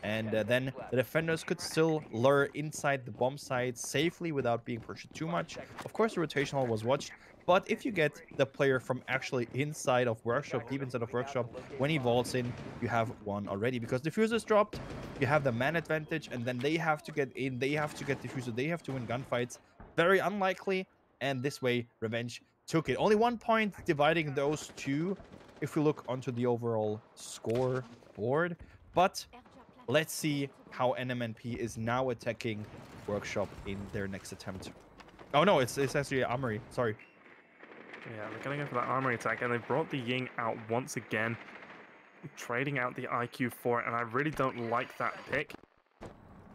And then the defenders could still lure inside the bomb site safely without being pushed too much. Of course, the rotational was watched, but if you get the player from actually inside of Workshop, deep inside of Workshop, when he vaults in, you have one already. Because diffuser's dropped, you have the man advantage, and then they have to get in, they have to get diffuser, they have to win gunfights. Very unlikely, and this way, Revenge took it. Only 1 point dividing those two, if we look onto the overall score board. But let's see how NMNP is now attacking Workshop in their next attempt. Oh no, it's actually Amory. Sorry. Yeah, they're going to go for that armory attack, and they brought the Ying out once again, trading out the IQ for it, and I really don't like that pick.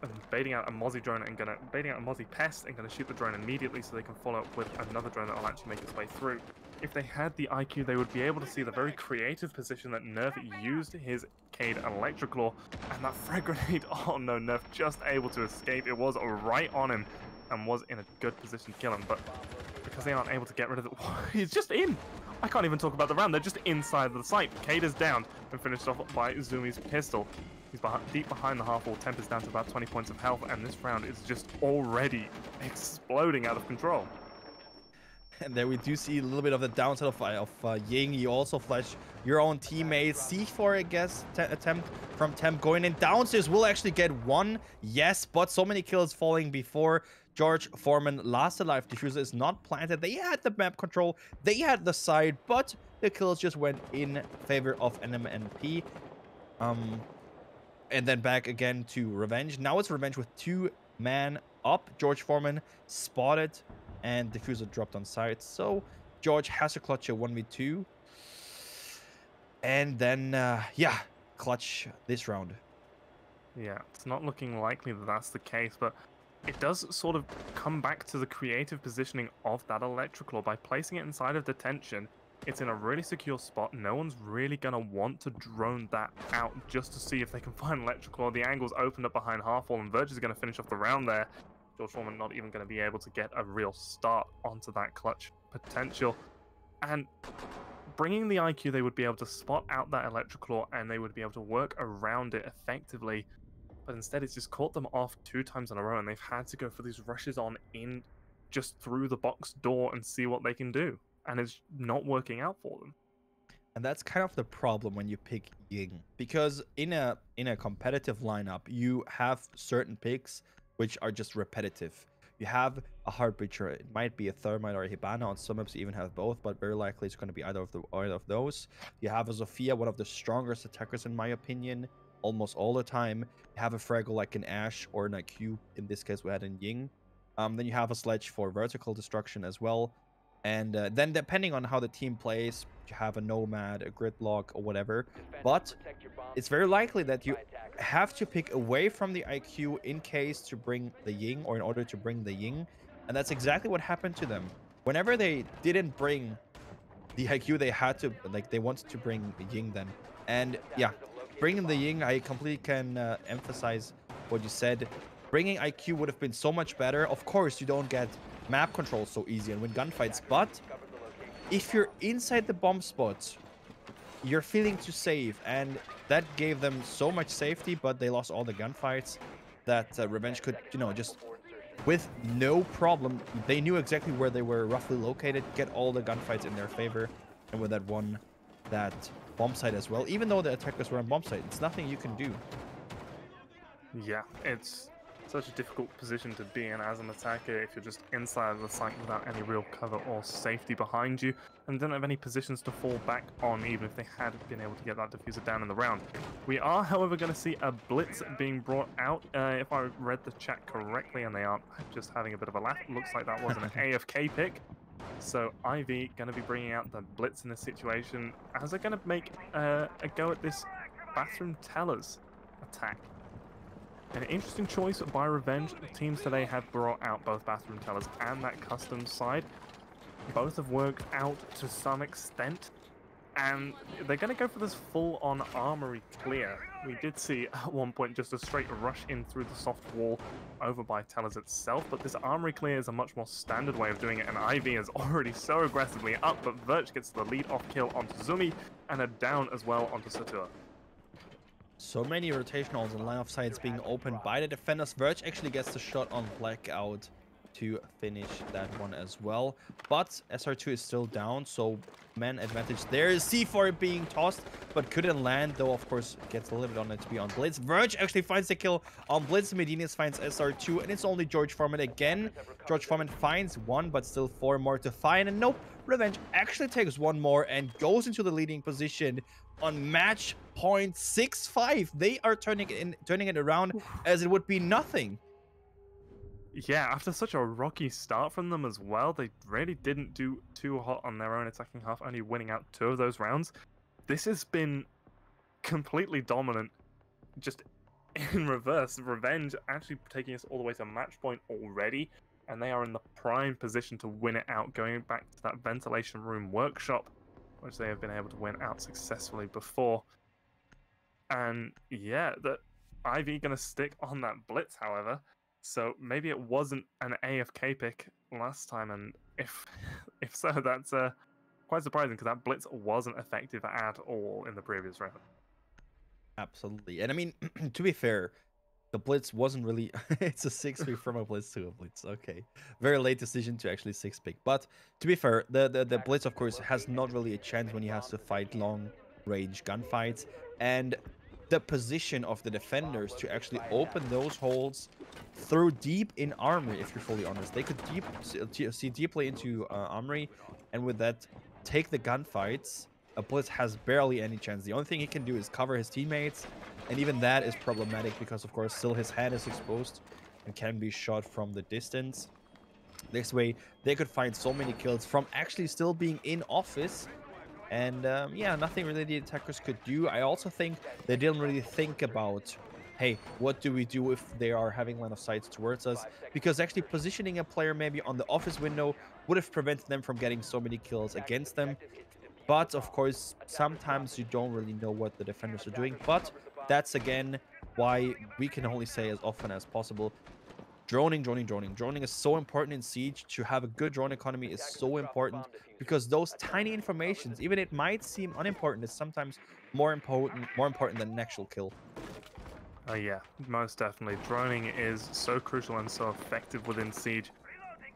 And baiting out a Mozzie drone and baiting out a Mozzie pest and gonna shoot the drone immediately so they can follow up with another drone that will actually make its way through. If they had the IQ, they would be able to see the very creative position that Nerf used his Cade Electroclaw, and that frag grenade, oh no, Nerf just able to escape. It was right on him and was in a good position to kill him, but because they aren't able to get rid of it, he's just in! I can't even talk about the round, they're just inside the site. Cade is down and finished off by Zumi's pistol. He's deep behind the half wall. Temp is down to about 20 points of health, and this round is just already exploding out of control. And there we do see a little bit of the downside of Ying. You also flash your own teammates. C4, I guess, attempt from Temp going in. Downstairs will actually get one. Yes, but so many kills falling before George Foreman last alive. Diffuser is not planted. They had the map control. They had the side, but the kills just went in favor of NMNP. And then back again to Revenge. Now it's Revenge with 2 man up. George Foreman spotted and Diffuser dropped on site. So George has to clutch a 1v2. And then, yeah, clutch this round. Yeah, it's not looking likely that that's the case, but it does sort of come back to the creative positioning of that Electroclaw. By placing it inside of detention, it's in a really secure spot. No one's really going to want to drone that out just to see if they can find Electroclaw. The angle's opened up behind half wall, and Verge is going to finish off the round there. George Foreman not even going to be able to get a real start onto that clutch potential. And bringing the IQ, they would be able to spot out that Electroclaw, and they would be able to work around it effectively. But instead, it's just caught them off 2 times in a row, and they've had to go for these rushes on in just through the box door and see what they can do. And it's not working out for them. And that's kind of the problem when you pick Ying, because in a competitive lineup, you have certain picks which are just repetitive. You have a Heartbreacher, it might be a Thermite or a Hibana. On some maps you even have both, but very likely it's going to be either of those. You have a Zofia, one of the strongest attackers in my opinion, almost all the time. You have a Fraggle like an Ash or an IQ, in this case we had in Ying. Then you have a Sledge for vertical destruction as well. And then depending on how the team plays, you have a Nomad, a Gridlock, or whatever. But it's very likely that you have to pick away from the IQ in case to bring the Ying, or in order to bring the Ying. And that's exactly what happened to them. Whenever they didn't bring the IQ, they had to, like, they wanted to bring the Ying then. And yeah, bringing the Ying, I completely can emphasize what you said. Bringing IQ would have been so much better. Of course, you don't get map control so easy and win gunfights, but if you're inside the bomb spot, you're feeling too safe, and that gave them so much safety, but they lost all the gunfights that Revenge could, you know, just with no problem, they knew exactly where they were roughly located, get all the gunfights in their favor, and with that won that bomb site as well. Even though the attackers were on bomb site, it's nothing you can do. Yeah, it's such a difficult position to be in as an attacker if you're just inside of the site without any real cover or safety behind you, and don't have any positions to fall back on, even if they had been able to get that diffuser down in the round. We are, however, going to see a blitz being brought out, if I read the chat correctly, and they aren't just having a bit of a laugh. It looks like that was an AFK pick. So Ivy going to be bringing out the blitz in this situation, as they're going to make a go at this bathroom tellers attack. An interesting choice by Revenge. Teams today have brought out both bathroom tellers and that custom side. Both have worked out to some extent, and they're going to go for this full-on armory clear. We did see at one point just a straight rush in through the soft wall over by tellers itself, but this armory clear is a much more standard way of doing it, and Ivy is already so aggressively up, but Verge gets the lead-off kill onto Zumi, and a down as well onto Satur. So many rotationals and line of sights being opened by the defenders. Verge actually gets the shot on Blackout to finish that one as well. But SR2 is still down, so man advantage there. C4 being tossed, but couldn't land, though of course gets a little bit on it to be on Blitz. Verge actually finds the kill on Blitz. Medinas finds SR2, and it's only George Foreman again. George Foreman finds one, but still 4 more to find. And nope, Revenge actually takes 1 more and goes into the leading position on match point 6-5. They are turning it around as it would be nothing. Yeah, after such a rocky start from them as well, they really didn't do too hot on their own attacking half, only winning out 2 of those rounds. This has been completely dominant, just in reverse. Revenge actually taking us all the way to match point already, and they are in the prime position to win it out, going back to that ventilation room workshop, which they have been able to win out successfully before. And yeah, the Ivy gonna stick on that blitz, however. So maybe it wasn't an AFK pick last time, and if if so, that's quite surprising because that blitz wasn't effective at all in the previous round. Absolutely. And I mean, to be fair, the blitz wasn't really it's a 6-pick from a blitz to a blitz. Okay. Very late decision to actually 6-pick. But to be fair, the blitz of course has not really a chance when he has to fight long range gunfights. And the position of the defenders to actually open those holes through deep in armory, if you're fully honest. They could see deeply into armory, and with that take the gunfights. A blitz has barely any chance. The only thing he can do is cover his teammates, and even that is problematic because, of course, still his head is exposed and can be shot from the distance. This way, they could find so many kills from actually still being in office. And yeah, nothing really the attackers could do. I also think they didn't really think about, hey, what do we do if they are having line of sight towards us? Because actually positioning a player maybe on the office window would have prevented them from getting so many kills against them. But of course, sometimes you don't really know what the defenders are doing. But that's again why we can only say as often as possible, droning, droning, droning. Droning is so important in Siege. To have a good drone economy is so important because those tiny informations, even it might seem unimportant, is sometimes more important than an actual kill. Yeah, most definitely. Droning is so crucial and so effective within Siege,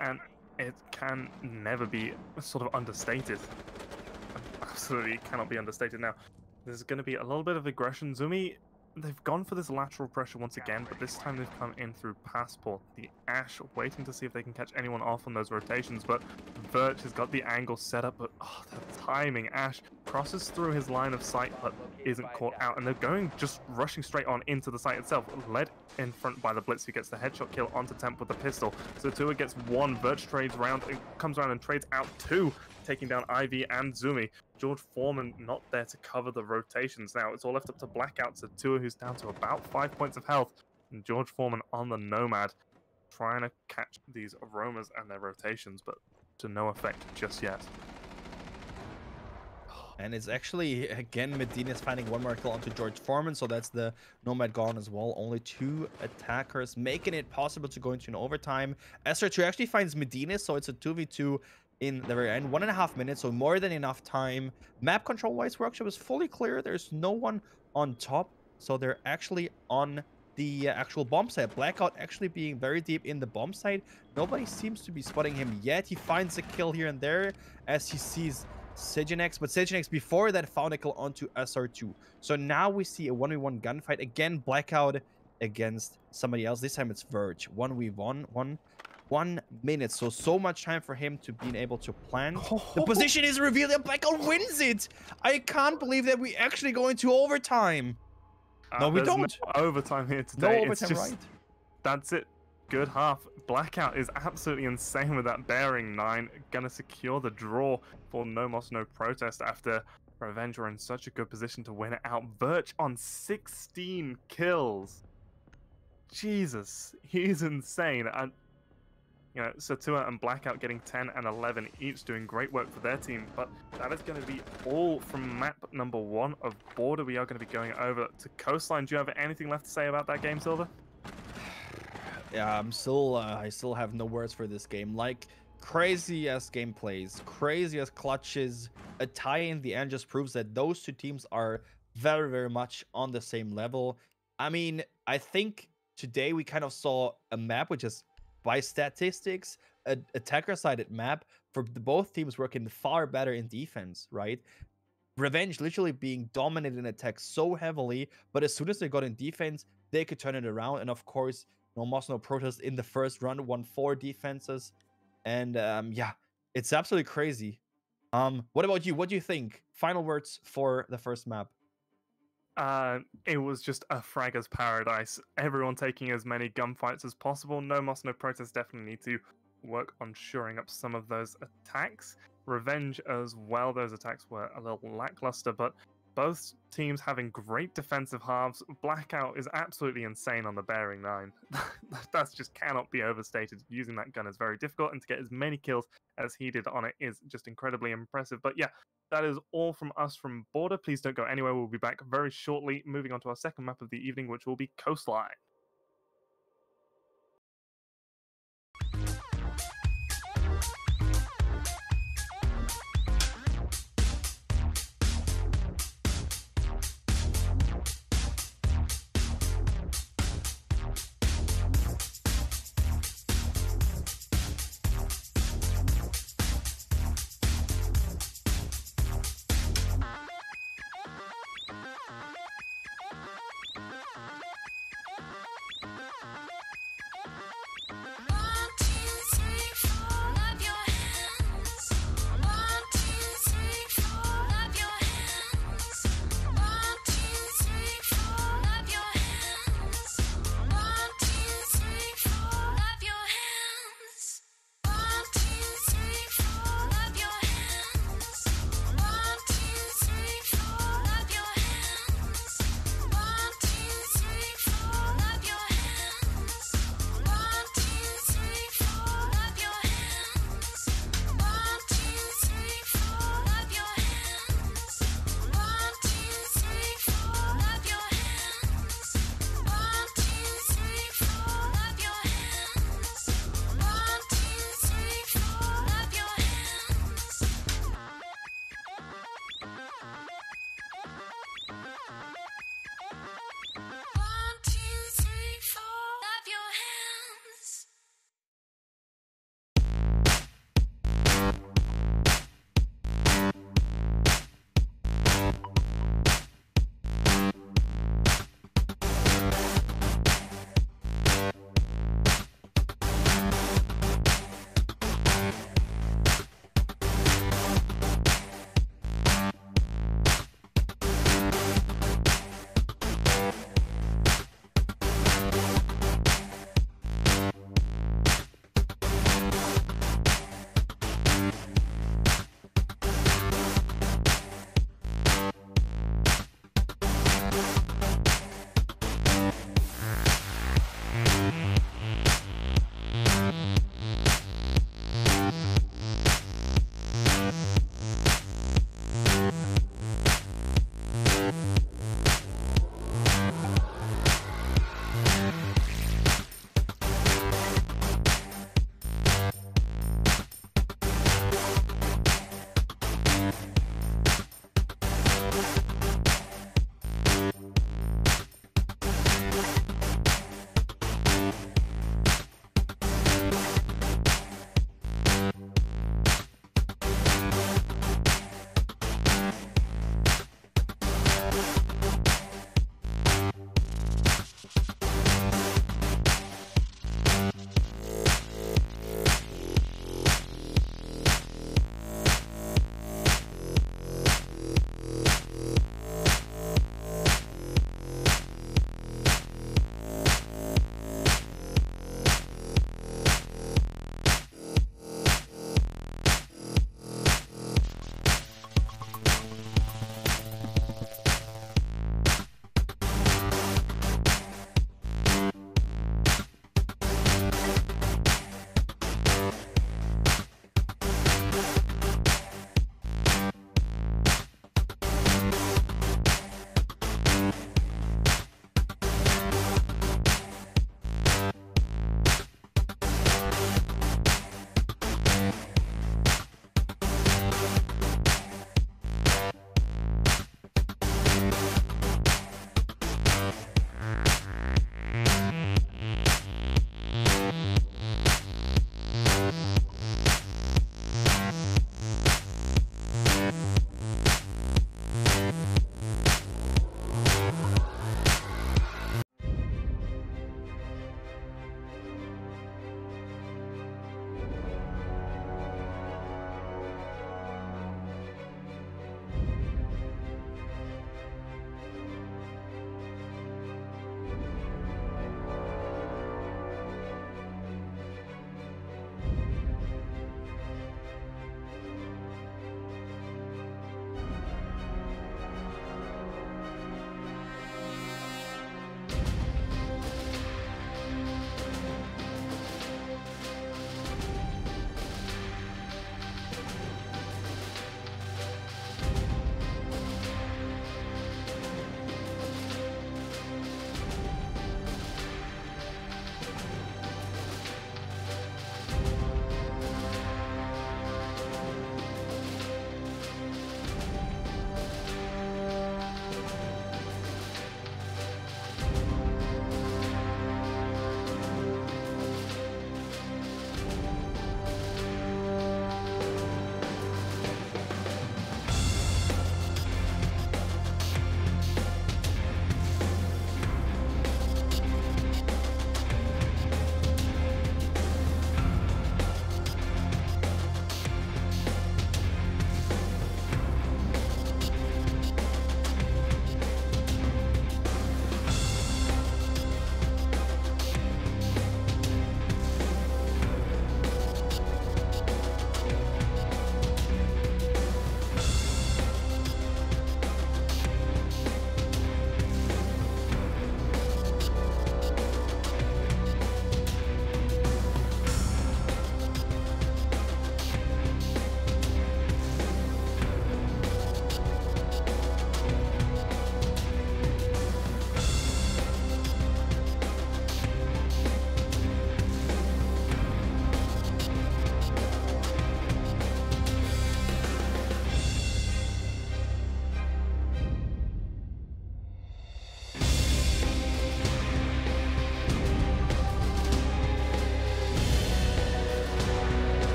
and it can never be sort of understated. Absolutely cannot be understated. Now, there's going to be a little bit of aggression. Zumi, they've gone for this lateral pressure once again, but this time they've come in through Passport. The Ash waiting to see if they can catch anyone off on those rotations, but Verch has got the angle set up, but oh, the timing. Ash crosses through his line of sight, but isn't caught out, and they're going just rushing straight on into the site itself, led in front by the Blitz, who gets the headshot kill onto Temp with the pistol. So Tua gets 1, Verch trades round, comes around and trades out 2, taking down Ivy and Zumi. George Foreman not there to cover the rotations. Now it's all left up to Blackout, so Tua, who's down to about 5 points of health, and George Foreman on the Nomad, trying to catch these Aromas and their rotations, but to no effect just yet. And it's actually, again, Medina's finding 1 more kill onto George Foreman, so that's the Nomad gone as well. Only 2 attackers, making it possible to go into an overtime. SR2 actually finds Medina, so it's a 2v2 in the very end. 1.5 minutes, so more than enough time. Map control-wise, Workshop is fully clear. There's no one on top, so they're actually on the actual bomb site. Blackout actually being very deep in the bomb site. Nobody seems to be spotting him yet. He finds a kill here and there as he sees Sejanex, but Sejanex before that found a kill onto SR2. So now we see a 1v1 gunfight. Again, Blackout against somebody else. This time it's Verge. 1v1, 1 minute. So much time for him to be able to plant. The position is revealed and Blackout wins it. I can't believe that we actually go into overtime. No, we don't. No overtime here today. No overtime, it's just, right? That's it. Good half. Blackout is absolutely insane with that bearing 9. Gonna secure the draw for No Moss, No Protest after Revenge are in such a good position to win it out. Verch on 16 kills. Jesus, he's insane. And you know, Satua and Blackout getting 10 and 11 each, doing great work for their team. But that is going to be all from map number 1 of Border. We are going to be going over to Coastline. Do you have anything left to say about that game, Silver? Yeah, I still have no words for this game. Like, crazy as gameplays, crazy as clutches, a tie in the end just proves that those 2 teams are very, very much on the same level. I mean, I think today we kind of saw a map which is, by statistics, an attacker-sided map for both teams working far better in defense, right? Revenge literally being dominated in attack so heavily, but as soon as they got in defense, they could turn it around. And of course, No Moss, No Protest in the first run won 4 defenses. And yeah, it's absolutely crazy. What about you? What do you think? Final words for the first map. It was just a fragger's paradise. Everyone taking as many gunfights as possible. No Moss, no Protest definitely need to work on shoring up some of those attacks. Revenge as well, those attacks were a little lackluster, but both teams having great defensive halves. Blackout is absolutely insane on the Bearing 9. That just cannot be overstated. Using that gun is very difficult, and to get as many kills as he did on it is just incredibly impressive. But yeah, that is all from us from Border. Please don't go anywhere. We'll be back very shortly, moving on to our second map of the evening, which will be Coastline.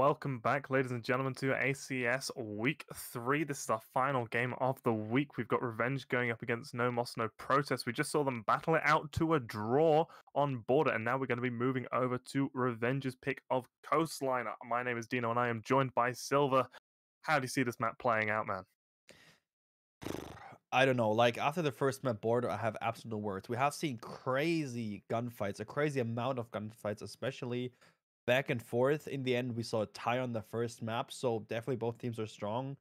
welcome back, ladies and gentlemen, to ACS Week 3. This is our final game of the week. We've got Revenge going up against No Moss, No Protest. We just saw them battle it out to a draw on Border, and now we're going to be moving over to Revenge's pick of Coastline. My name is Dino, and I am joined by Silver. How do you see this map playing out, man? I don't know. Like after the first map Border, I have absolute no words. We have seen crazy gunfights, a crazy amount of gunfights, especially back and forth. In the end, we saw a tie on the first map, so definitely both teams are strong.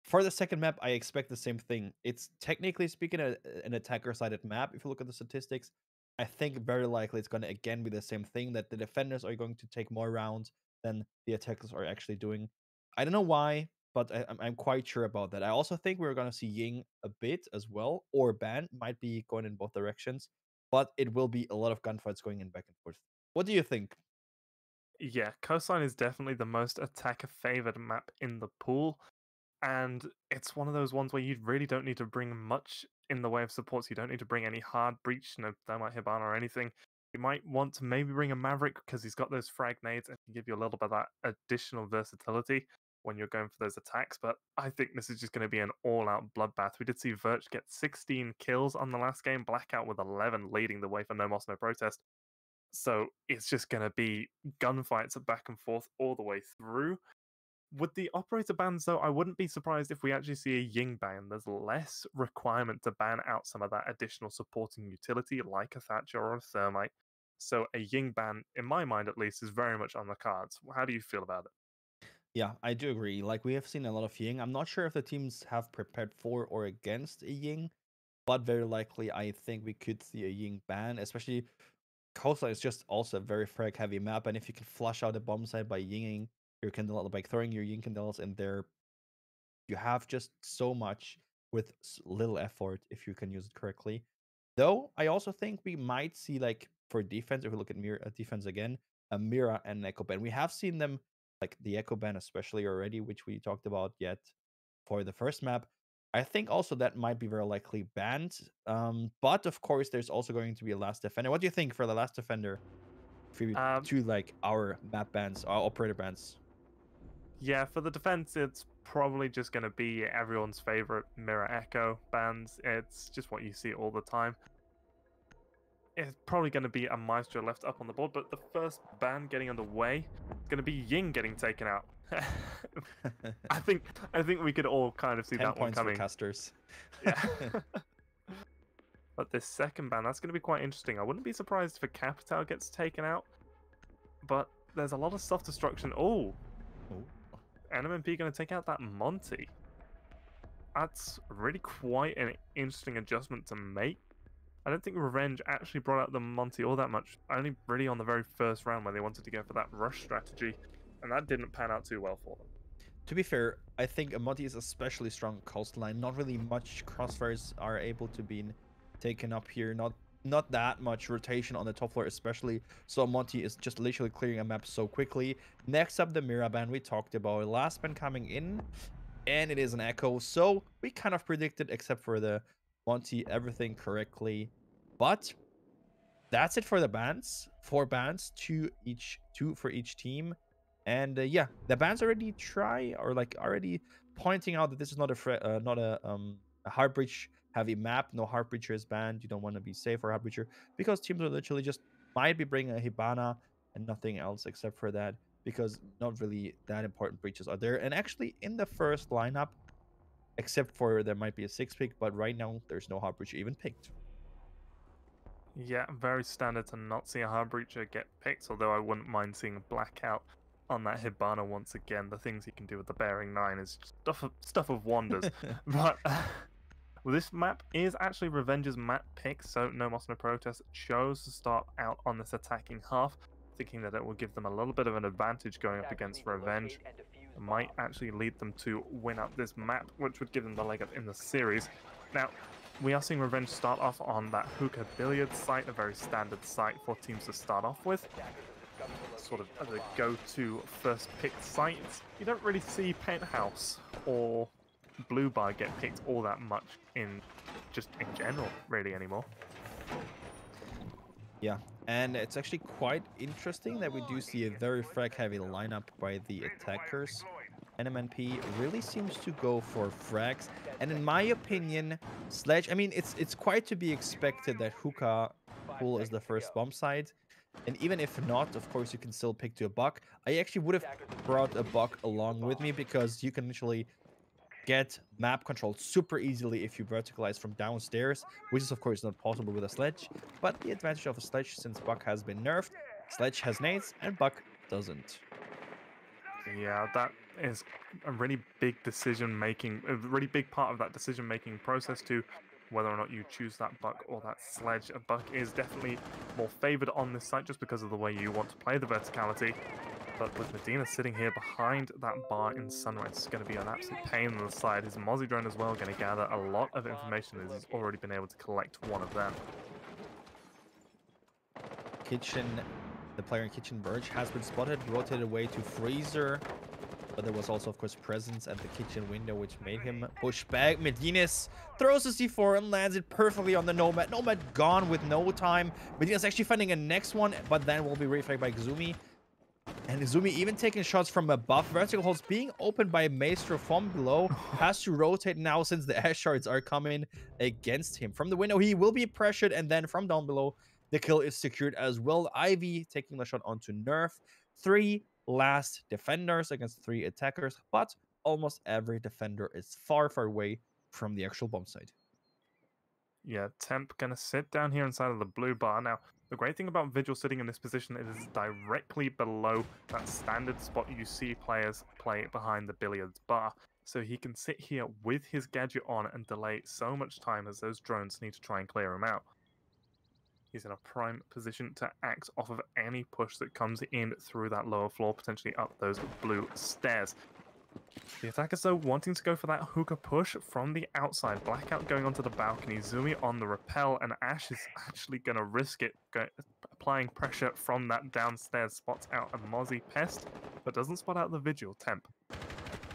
For the second map, I expect the same thing. It's technically speaking an attacker-sided map. If you look at the statistics, I think very likely it's going to again be the same thing, that the defenders are going to take more rounds than the attackers are actually doing. I don't know why, but I'm quite sure about that. I also think we're going to see Ying a bit as well, or Ban might be going in both directions, but it will be a lot of gunfights going in back and forth. What do you think? Yeah, Coastline is definitely the most attacker-favored map in the pool. And it's one of those ones where you really don't need to bring much in the way of supports. You don't need to bring any hard breach, no thermite hibana or anything. You might want to maybe bring a Maverick because he's got those frag nades and can give you a little bit of that additional versatility when you're going for those attacks. But I think this is just going to be an all-out bloodbath. We did see Verch get 16 kills on the last game, Blackout with 11 leading the way for No Moss, No Protest. So it's just going to be gunfights back and forth all the way through. With the operator bans, though, I wouldn't be surprised if we actually see a Ying ban. There's less requirement to ban out some of that additional supporting utility, like a Thatcher or a Thermite. So a Ying ban, in my mind at least, is very much on the cards. How do you feel about it? Yeah, I do agree. Like we have seen a lot of Ying. I'm not sure if the teams have prepared for or against a Ying, but very likely I think we could see a Ying ban, especially Coastline is just also a very frag heavy map, and if you can flush out a bomb site by yinging your Candela, by throwing your Ying Candelas in there, you have just so much with little effort if you can use it correctly. Though I also think we might see, like, for defense, if we look at defense again, a Mira and an Echo Ban. We have seen them, like the Echo Ban especially already, which we talked about yet for the first map. I think also that might be very likely banned. But of course, there's also going to be a last defender. What do you think for the last defender? To like our map bans, our operator bans. Yeah, for the defense, it's probably just going to be everyone's favorite Mirror Echo bans. It's just what you see all the time. It's probably going to be a Maestro left up on the board, but the first ban getting underway is going to be Ying getting taken out. I think we could all kind of see 10 that one points for coming. casters. Yeah. But this second ban, that's going to be quite interesting. I wouldn't be surprised if a Capital gets taken out, but there's a lot of self-destruction. Oh, NMNP going to take out that Monty. That's really quite an interesting adjustment to make. I don't think Revenge actually brought out the Monty all that much, only really on the very first round when they wanted to go for that rush strategy, and that didn't pan out too well for them. To be fair, I think Monty is especially strong coastline. Not really much crossfires are able to be taken up here. Not that much rotation on the top floor, especially. So Monty is just literally clearing a map so quickly. Next up, the Mira ban we talked about. Last ban coming in, and it is an Echo. So we kind of predicted, except for the Monty, everything correctly. But that's it for the bans. 4 bans, two for each team. And yeah, the bans already already pointing out that this is not a hard breach heavy map. No hard breacher is banned. You don't want to be safe for hard breacher because teams are literally just might be bringing a Hibana and nothing else except for that, because not really that important breaches are there. And actually in the first lineup, except for there might be a 6 pick, but right now there's no hard breacher even picked. Yeah, very standard to not see a hard breacher get picked, although I wouldn't mind seeing a Blackout on that Hibana once again. The things he can do with the Bearing 9 is stuff of wonders. But well, this map is actually Revenge's map pick, so No Moss No Protest chose to start out on this attacking half, thinking that it will give them a little bit of an advantage going up against Revenge. It might actually lead them to win up this map, which would give them the leg up in the series. Now, we are seeing Revenge start off on that hookah billiard site, a very standard site for teams to start off with. Sort of the go-to first picked site. You don't really see Penthouse or Blue Bar get picked all that much in general, really, anymore. Yeah, And it's actually quite interesting that we do see a very frag-heavy lineup by the attackers. NMNP really seems to go for frags. And in my opinion, Sledge, I mean, it's quite to be expected that Hookah Pool is the first bomb site. And even if not, of course, you can still pick to a buck. I actually would have brought a buck along with me because you can literally get map control super easily if you verticalize from downstairs, which is of course not possible with a sledge. But the advantage of a sledge, since Buck has been nerfed, sledge has nades and Buck doesn't. Yeah, that is a really big a really big part of that decision-making process too, whether or not you choose that buck or that sledge. A buck is definitely more favored on this site just because of the way you want to play the verticality. But with Medina sitting here behind that bar in Sunrise, it's going to be an absolute pain on the side. His Mozzie drone as well going to gather a lot of information as he's already been able to collect one of them. Kitchen, the player in Kitchen Verge has been spotted, rotated away to Freezer. But there was also, of course, presence at the kitchen window, which made him push back. Medines throws a C4 and lands it perfectly on the Nomad. Nomad gone with no time. Medines actually finding a next one, but then will be refragged by Xumi. And Izumi even taking shots from above. Vertical holes being opened by Maestro from below. Has to rotate now since the ash shards are coming against him. From the window, he will be pressured. And then from down below, the kill is secured as well. Ivy taking the shot onto Nerf. 3 last defenders against 3 attackers. But almost every defender is far, far away from the actual bomb site. Yeah, Temp gonna sit down here inside of the blue bar. Now, the great thing about Vigil sitting in this position is directly below that standard spot you see players play behind the billiards bar. So he can sit here with his gadget on and delay so much time as those drones need to try and clear him out. He's in a prime position to act off of any push that comes in through that lower floor, potentially up those blue stairs. The attackers, though, wanting to go for that hookah push from the outside. Blackout going onto the balcony, Zumi on the rappel, and Ash is actually going to risk it, applying pressure from that downstairs. Spots out a Mozzie Pest, but doesn't spot out the Vigil. Temp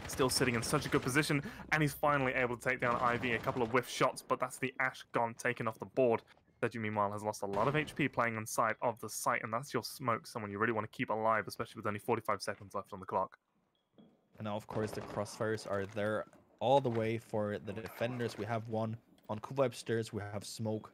still sitting in such a good position, and he's finally able to take down Ivy. A couple of whiff shots, but that's the Ash gone, taken off the board. Deji, meanwhile, has lost a lot of HP playing on side of the site, and that's your smoke, someone you really want to keep alive, especially with only 45 seconds left on the clock. And now, of course, the crossfires are there all the way for the defenders. We have one on Cool Vibe stairs. We have smoke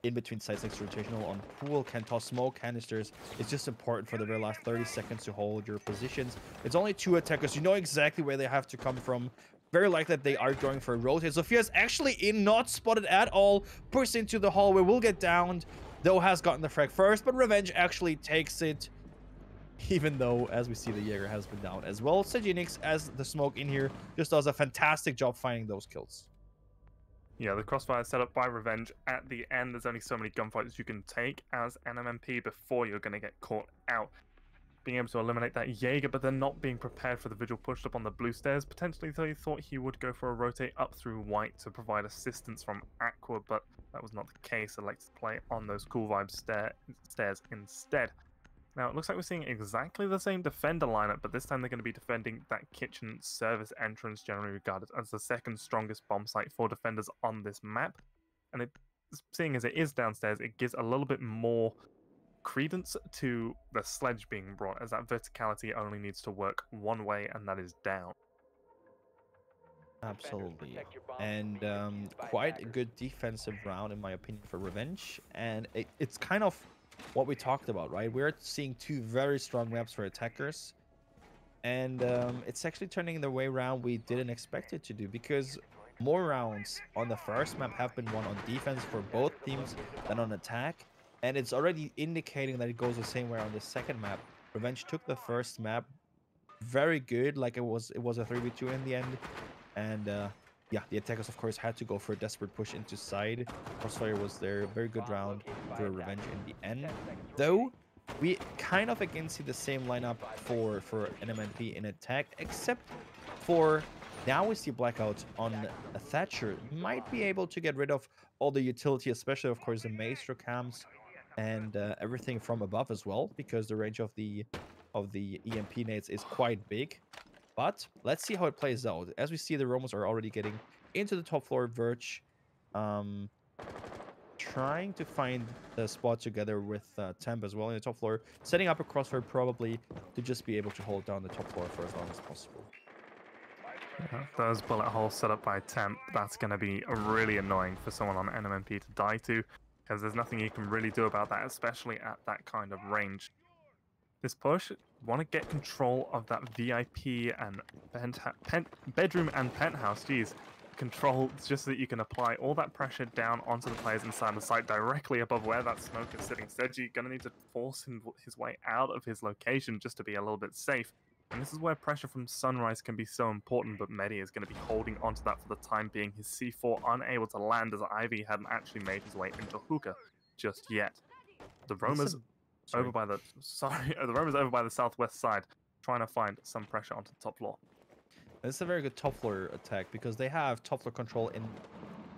in between sites next to rotational on pool. Can toss smoke canisters. It's just important for the very last 30 seconds to hold your positions. It's only 2 attackers. You know exactly where they have to come from. Very likely that they are going for a rotate. Sophia's actually in, not spotted at all. Pushed into the hallway, will get downed. Though has gotten the frag first, but Revenge actually takes it. Even though, as we see, the Jaeger has been down as well. Seginix, as the smoke in here, just does a fantastic job finding those kills. Yeah, the crossfire set up by Revenge at the end. There's only so many gunfights you can take as NMNP before you're going to get caught out. Being able to eliminate that Jaeger, but then not being prepared for the Vigil pushed up on the blue stairs. Potentially, they thought he would go for a rotate up through white to provide assistance from Aqua, but that was not the case. Elects to play on those Cool Vibes stairs instead. Now, it looks like we're seeing exactly the same defender lineup, but this time they're going to be defending that kitchen service entrance, generally regarded as the second strongest bomb site for defenders on this map. And seeing as it is downstairs, it gives a little bit more credence to the sledge being brought, as that verticality only needs to work one way, and that is down. Absolutely. And quite a good defensive round, in my opinion, for Revenge. And it's kind of what we talked about, right? We're seeing 2 very strong maps for attackers. And it's actually turning the way around we didn't expect it to do, because more rounds on the first map have been won on defense for both teams than on attack. And it's already indicating that it goes the same way on the second map. Revenge took the first map very good, like it was a 3v2 in the end. And yeah, the attackers, of course, had to go for a desperate push into side. Crossfire was there. Very good round for Revenge in the end. Though, we kind of again see the same lineup for NMNP in attack, except for now we see Blackout on a Thatcher. Might be able to get rid of all the utility, especially, of course, the Maestro cams and everything from above as well, because the range of the EMP nades is quite big. But let's see how it plays out. As we see, the Romans are already getting into the top floor. Verge trying to find the spot together with Temp as well in the top floor, setting up a crossfire probably to just be able to hold down the top floor for as long as possible. Yeah, those bullet holes set up by Temp, that's going to be really annoying for someone on NMNP to die to, because there's nothing you can really do about that, especially at that kind of range. This push, want to get control of that VIP and bedroom and penthouse, geez, control just so that you can apply all that pressure down onto the players inside the site directly above where that smoke is sitting. Seji going to need to force his way out of his location just to be a little bit safe. And this is where pressure from Sunrise can be so important, but Medi is going to be holding onto that for the time being. His C4 unable to land as Ivy hadn't actually made his way into hookah just yet. The Roamers over by the the Roamers over by the southwest side, trying to find some pressure onto the top floor. This is a very good top floor attack because they have top floor control in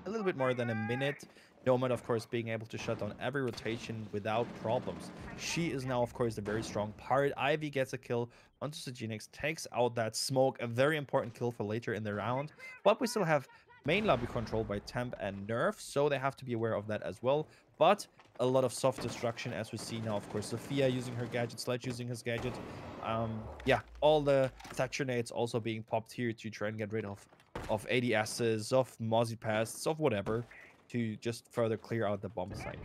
a little bit more than a minute. Nomad, of course, being able to shut down every rotation without problems. She is now, of course, the very strong part. Ivy gets a kill onto Segenix, takes out that smoke, a very important kill for later in the round. But we still have main lobby controlled by Temp and Nerf, so they have to be aware of that as well. But a lot of soft destruction, as we see now, of course, Sophia using her gadget, Sledge using his gadget. Yeah, all the Thatcher nades also being popped here to try and get rid of ADSs, of Mozzie Pasts, of whatever, to just further clear out the bomb site.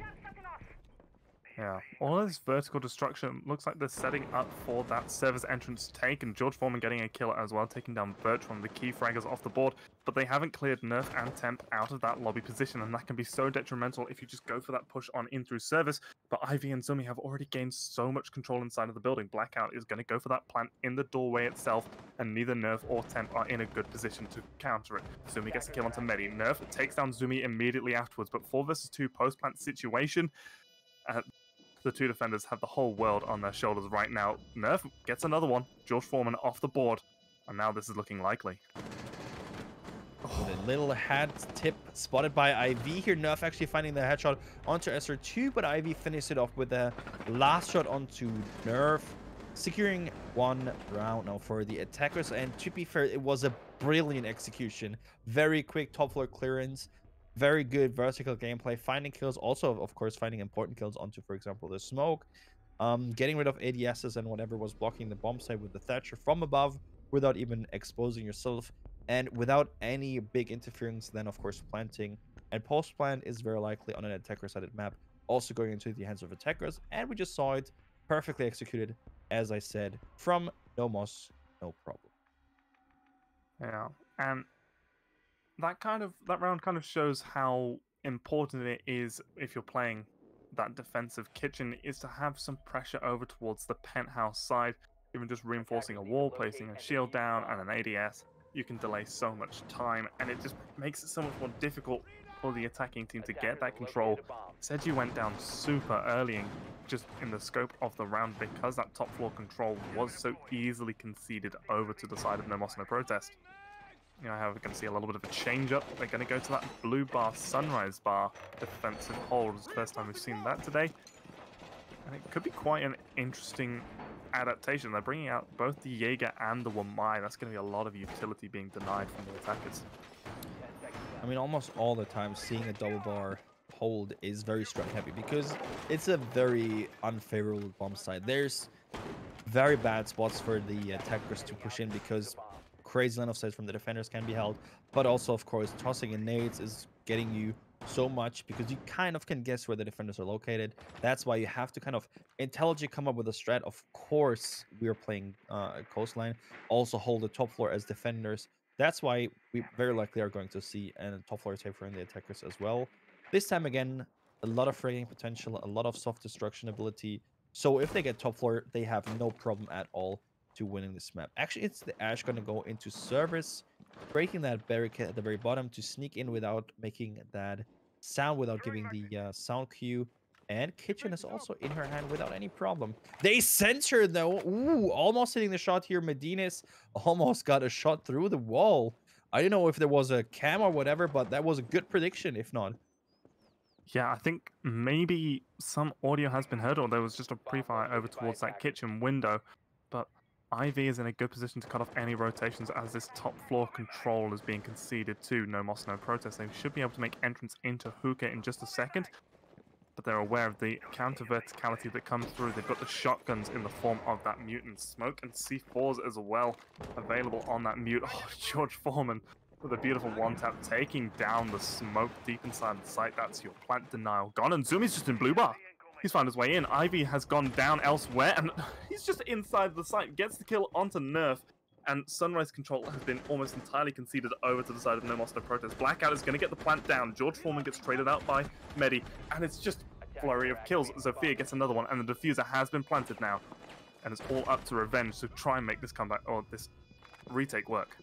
Yeah, all this vertical destruction looks like they're setting up for that server's entrance take, and George Foreman getting a kill as well, taking down Birch, one of the key fraggers off the board, but they haven't cleared Nerf and Temp out of that lobby position, and that can be so detrimental if you just go for that push on in through service. But Ivy and Zumi have already gained so much control inside of the building. Blackout is going to go for that plant in the doorway itself, and neither Nerf or Temp are in a good position to counter it. Zumi gets a kill onto Medi. Nerf takes down Zumi immediately afterwards, but 4 versus 2 post-plant situation, the two defenders have the whole world on their shoulders right now. Nerf gets another one. George Foreman off the board. And now this is looking likely. With a little head tip spotted by IV here. Nerf actually finding the headshot onto SR2, but Ivy finished it off with a last shot onto Nerf, securing 1 round now for the attackers. And to be fair, it was a brilliant execution. Very quick top floor clearance. Very good vertical gameplay, finding kills, also, of course, finding important kills onto, for example, the smoke. Getting rid of ADSs and whatever was blocking the bomb site with the Thatcher from above without even exposing yourself. And without any big interference, then, of course, planting. And post-plant is very likely on an attacker-sided map, also going into the hands of attackers. And we just saw it perfectly executed, as I said, from no moss, no problem. Yeah, and that round kind of shows how important it is if you're playing that defensive kitchen is to have some pressure over towards the penthouse side. Even just reinforcing a wall, placing a shield down and an ADS, you can delay so much time, and it just makes it so much more difficult for the attacking team to get that control. Seji went down super early and just in the scope of the round because that top floor control was so easily conceded over to the side of No Moss No Protest. You know, we're going to see a little bit of a change up. They're going to go to that blue bar, Sunrise bar defensive hold. It's the first time we've seen that today. And it could be quite an interesting adaptation. They're bringing out both the Jaeger and the Wamai. That's going to be a lot of utility being denied from the attackers. I mean, almost all the time seeing a double bar hold is very strong heavy because it's a very unfavorable bomb site. There's very bad spots for the attackers to push in because crazy line of sight from the defenders can be held, but also, of course, tossing in nades is getting you so much because you kind of can guess where the defenders are located. That's why you have to kind of intelligently come up with a strat. Of course, we are playing coastline, also hold the top floor as defenders. That's why we very likely are going to see a top floor taper in the attackers as well. This time again, a lot of fragging potential, a lot of soft destruction ability. So if they get top floor, they have no problem at all to winning this map. Actually, it's the Ash going to go into service, breaking that barricade at the very bottom to sneak in without making that sound, without giving the sound cue. And Kitchen is also in her hand without any problem. They censor though. Ooh, almost hitting the shot here. Medines almost got a shot through the wall. I don't know if there was a cam or whatever, but that was a good prediction, if not. Yeah, I think maybe some audio has been heard, or there was just a pre-fire over towards that kitchen window. But Ivy is in a good position to cut off any rotations as this top floor control is being conceded to No Moss No Protest. They should be able to make entrance into hookah in just a second. but they're aware of the counter verticality that comes through. They've got the shotguns in the form of that mutant smoke and C4s as well available on that mute. Oh, George Foreman with a beautiful one tap taking down the smoke deep inside the site. That's your plant denial gone, and Zumi's just in blue bar. He's found his way in. Ivy has gone down elsewhere, and he's just inside the site. Gets the kill onto Nerf, and Sunrise control has been almost entirely conceded over to the side of No Monster Protest. Blackout is going to get the plant down. George Foreman gets traded out by Medi, and it's just flurry of kills. Zofia gets another one, and the diffuser has been planted now, and it's all up to Revenge to try and make this comeback or this retake work.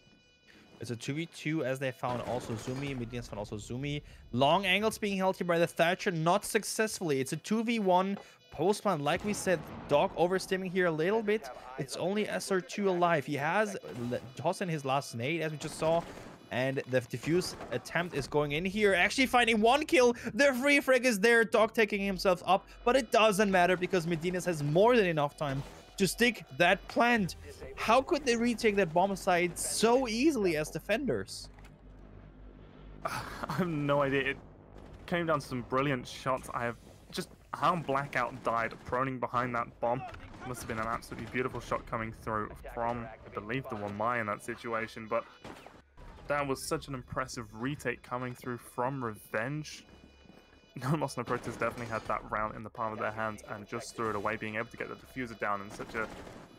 It's a 2v2 as they found also Zumi. Medians found also Zumi. Long angles being held here by the Thatcher, not successfully. It's a 2v1 post plant. Like we said, Dog overstimming here a little bit. It's only SR2 alive. He has tossed in his last nade, as we just saw. And the diffuse attempt is going in here, actually finding one kill. The free frag is there, Dog taking himself up, but it doesn't matter because Medinas has more than enough time to stick that plant. How could they retake that bomb site so easily as defenders? I have no idea. It came down to some brilliant shots. I have just how Blackout died proning behind that bomb. Must have been an absolutely beautiful shot coming through from, I believe, the Wamai in that situation, but that was such an impressive retake coming through from Revenge. No Monster Protest definitely had that round in the palm of their hands and just threw it away, being able to get the diffuser down in such a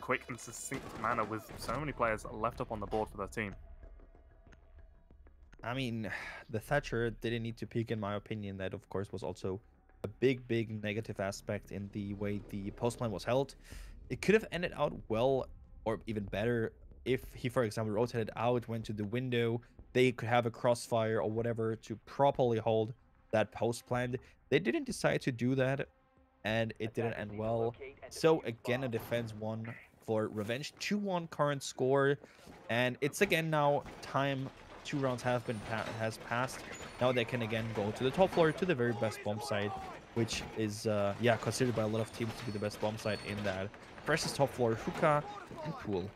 quick and succinct manner with so many players left up on the board for their team. I mean, the Thatcher didn't need to peek, in my opinion. That, of course, was also a big negative aspect in the way the post plan was held. It could have ended out well, or even better, if he, for example, rotated out, went to the window. They could have a crossfire or whatever to properly hold that post plan. They didn't decide to do that, and it didn't end well. So again, a defense one for Revenge. 2-1 current score, and it's again now time. 2 rounds has passed. Now they can again go to the top floor, to the very best bomb site, which is yeah, considered by a lot of teams to be the best bomb site in that precious top floor, hookah and pool.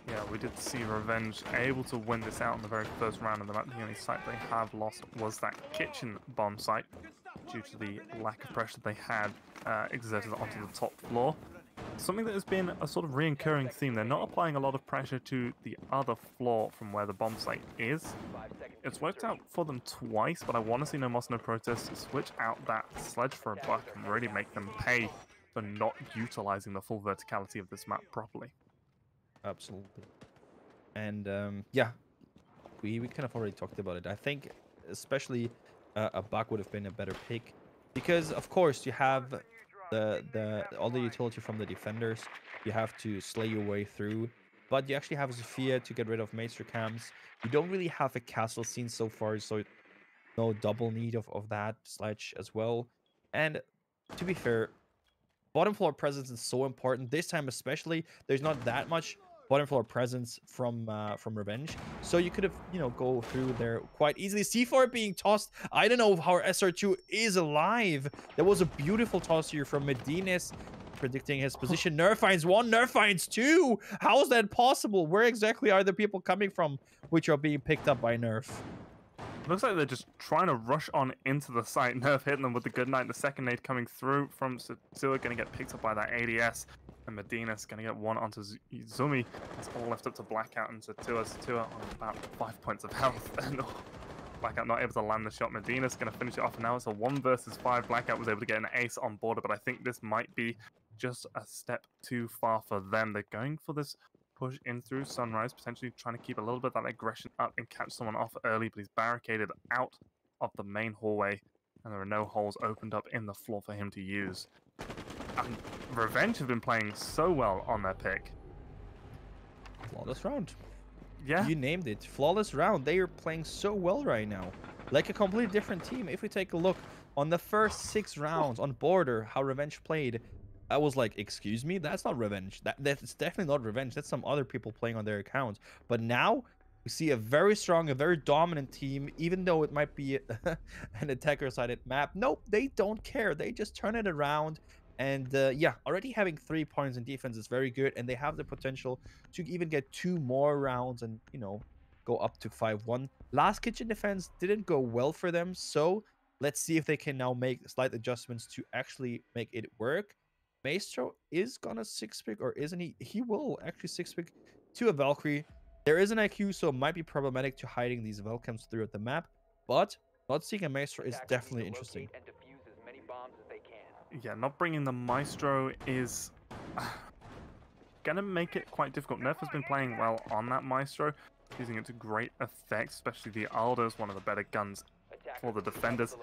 Yeah, we did see Revenge able to win this out in the very first round of the map. The only site they have lost was that kitchen bomb site due to the lack of pressure they had exerted onto the top floor. Something that has been a sort of reoccurring theme. They're not applying a lot of pressure to the other floor from where the bomb site is. It's worked out for them twice, but I want to see No Moss No Protest switch out that sledge for a buck and really make them pay for not utilizing the full verticality of this map properly. Absolutely. And yeah, we kind of already talked about it. I think especially a buck would have been a better pick, because of course you have all the utility from the defenders. You have to slay your way through, but you actually have Zofia to get rid of Maester Camps. You don't really have a castle scene so far, so no double need of that sledge as well. And to be fair, bottom floor presence is so important this time, especially. There's not that much bottom floor presence from Revenge, so you could have, you know, go through there quite easily. C4 being tossed. I don't know how SR2 is alive. There was a beautiful toss here from Medines, predicting his position. Nerf finds one, Nerf finds two. How is that possible? Where exactly are the people coming from which are being picked up by Nerf? Looks like they're just trying to rush on into the site. Nerf hitting them with the good night. The second nade coming through from Satsua, going to get picked up by that ADS. And Medina's going to get one onto Zumi. It's all left up to Blackout and Satsua. Satsua on about 5 points of health. And Blackout not able to land the shot. Medina's going to finish it off. And now it's a 1 versus 5. Blackout was able to get an ace on border, but I think this might be just a step too far for them. They're going for this push in through Sunrise, potentially trying to keep a little bit of that aggression up and catch someone off early, but he's barricaded out of the main hallway, and there are no holes opened up in the floor for him to use. And Revenge have been playing so well on their pick. Flawless round. Yeah. You named it. Flawless round. They are playing so well right now. Like a completely different team. If we take a look on the first 6 rounds on Border, how Revenge played, I was like, excuse me, that's not Revenge. That's definitely not Revenge. That's some other people playing on their accounts. But now we see a very strong, a very dominant team, even though it might be an attacker-sided map. Nope, they don't care. They just turn it around. And yeah, already having 3 points in defense is very good. And they have the potential to even get 2 more rounds and, you know, go up to 5-1. Last kitchen defense didn't go well for them. So Let's see if they can now make slight adjustments to actually make it work. Maestro is gonna 6-pick, or isn't he? He will actually 6-pick to a Valkyrie. There is an IQ, so it might be problematic to hiding these Velcams throughout the map, but not seeing a Maestro is definitely interesting. Yeah, not bringing the Maestro is gonna make it quite difficult. Nerf has been playing well on that Maestro, using it to great effect, especially the Aldo is one of the better guns for the defenders.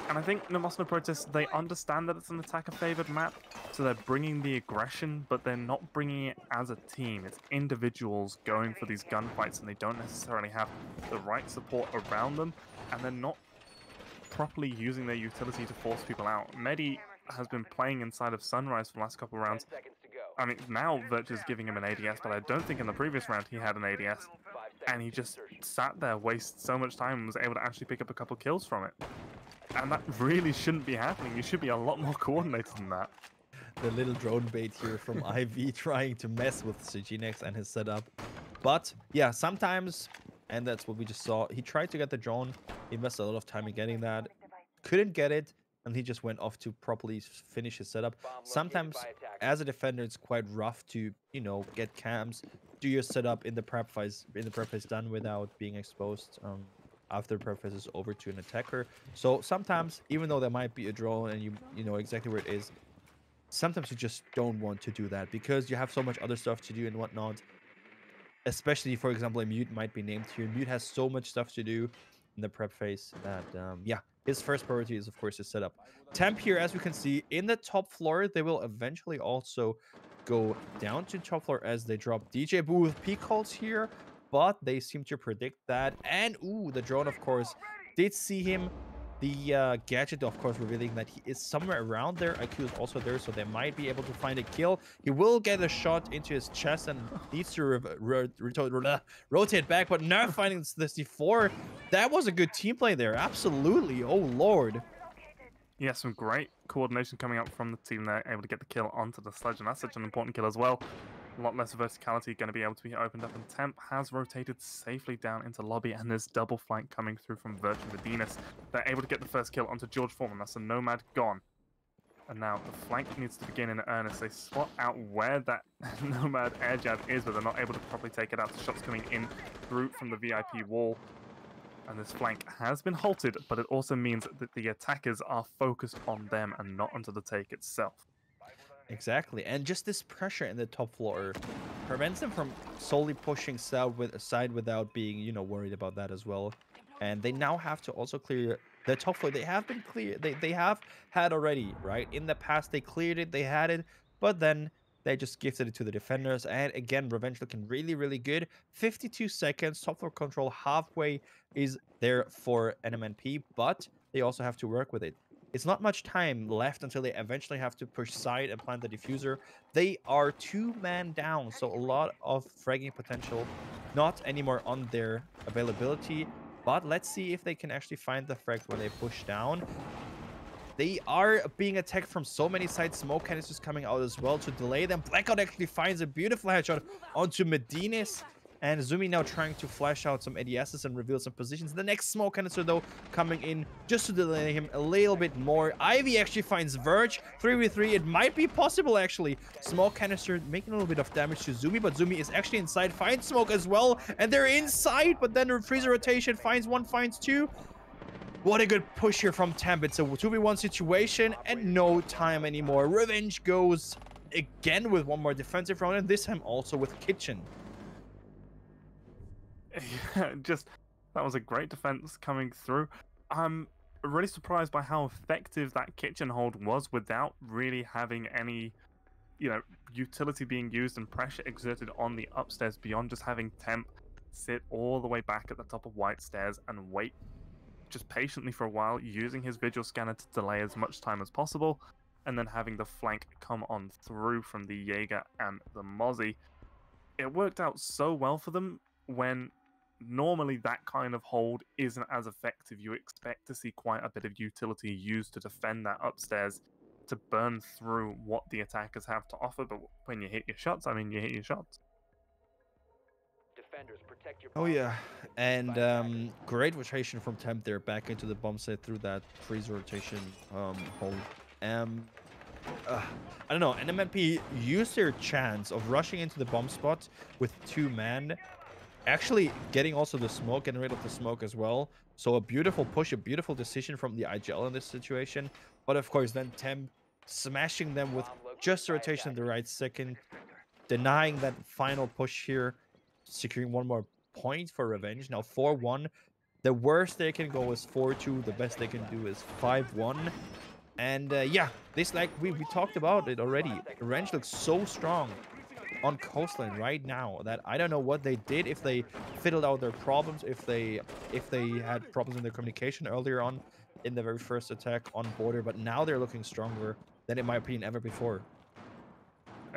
And I think Nemosno Protest, they understand that it's an attacker-favored map, so they're bringing the aggression, but they're not bringing it as a team. It's individuals going for these gunfights, and they don't necessarily have the right support around them, and they're not properly using their utility to force people out. Medi has been playing inside of Sunrise for the last couple of rounds. I mean, now Virtue's giving him an ADS, but I don't think in the previous round he had an ADS. And he just sat there, wasted so much time, and was able to actually pick up a couple kills from it. And that really shouldn't be happening. You should be a lot more coordinated than that. The little drone bait here from IV trying to mess with Sejinex and his setup. But yeah, sometimes, and that's what we just saw, he tried to get the drone. He invested a lot of time in getting that. Couldn't get it, and he just went off to properly finish his setup. Sometimes, as a defender, it's quite rough to, you know, get cams, do your setup in the prep phase done without being exposed after the prep phase is over to an attacker. So sometimes, even though there might be a drone and you know exactly where it is, sometimes you just don't want to do that because you have so much other stuff to do and whatnot. Especially, for example, a Mute might be named here. Mute has so much stuff to do in the prep phase that, yeah, his first priority is, of course, his setup. Temp here, as we can see, in the top floor, they will eventually also go down to top floor as they drop DJ Booth peak holds here, but they seem to predict that. And, ooh, the drone, of course, did see him. The gadget, of course, revealing that he is somewhere around there. IQ is also there, so they might be able to find a kill. He will get a shot into his chest and needs to rotate back, but Nerf finding the C4. That was a good team play there. Absolutely. Oh, Lord. Yeah, some great coordination coming up from the team there, able to get the kill onto the sledge, and that's such an important kill as well. A lot less verticality going to be able to be opened up, and Temp has rotated safely down into lobby, and there's double flank coming through from Virtue Medinas. They're able to get the first kill onto George Foreman. That's a Nomad gone. And now the flank needs to begin in earnest. They spot out where that Nomad air jab is, but they're not able to properly take it out. The shots coming in through from the VIP wall. And this flank has been halted, but it also means that the attackers are focused on them and not onto the take itself. Exactly, and just this pressure in the top floor prevents them from solely pushing side without being, you know, worried about that as well. And they now have to also clear the top floor. They have been clear. They have had already, right? In the past, they cleared it. They had it, but then they just gifted it to the defenders. And again, Revenge looking really, really good. 52 seconds. Top floor control halfway is there for NMNP, but they also have to work with it. It's not much time left until they eventually have to push side and plant the diffuser. They are 2-man down, so a lot of fragging potential not anymore on their availability. But let's see if they can actually find the frags when they push down. They are being attacked from so many sides. Smoke canisters coming out as well to delay them. Blackout actually finds a beautiful headshot onto Medinas. And Zumi now trying to flash out some ADSs and reveal some positions. The next smoke canister, though, coming in just to delay him a little bit more. Ivy actually finds Verge. 3v3. It might be possible, actually. Smoke canister making a little bit of damage to Zumi, but Zumi is actually inside. Finds smoke as well. And they're inside, but then the freezer rotation finds one, finds two. What a good push here from Temp. It's a 2v1 situation and no time anymore. Revenge goes again with one more defensive round, and this time also with Kitchen. Yeah, that was a great defense coming through. I'm really surprised by how effective that kitchen hold was without really having any, you know, utility being used and pressure exerted on the upstairs beyond just having Temp sit all the way back at the top of White Stairs and wait just patiently for a while, using his visual scanner to delay as much time as possible, and then having the flank come on through from the Jaeger and the Mozzie. It worked out so well for them when normally that kind of hold isn't as effective. You expect to see quite a bit of utility used to defend that upstairs to burn through what the attackers have to offer, but when you hit your shots, I mean, you hit your shots. Oh yeah, and great rotation from Temp there back into the bomb site through that freeze rotation hold. Um, uh, I don't know. NMNP used their chance of rushing into the bomb spot with 2 man, actually getting also the smoke, getting rid of the smoke as well. So a beautiful push, a beautiful decision from the IGL in this situation. But of course, then Temp smashing them with just the rotation at the right second, denying that final push here, securing one more point for revenge. Now 4-1. The worst they can go is 4-2. The best they can do is 5-1. And yeah, this, like we talked about it already. Revenge looks so strong on Coastline right now that I don't know what they did, if they fiddled out their problems, if they had problems in their communication earlier on in the very first attack on border, but now they're looking stronger than, in my opinion, ever before.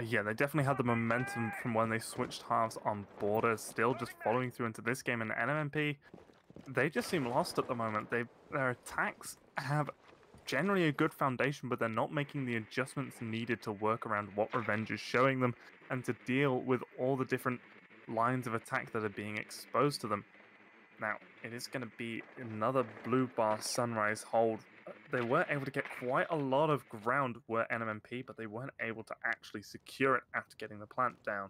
Yeah, they definitely had the momentum from when they switched halves on border, still just following through into this game. And NMNP, they just seem lost at the moment. Their attacks have generally a good foundation, but they're not making the adjustments needed to work around what Revenge is showing them and to deal with all the different lines of attack that are being exposed to them. Now, it is going to be another blue bar Sunrise hold. They were able to get quite a lot of ground, were NMNP, but they weren't able to actually secure it after getting the plant down.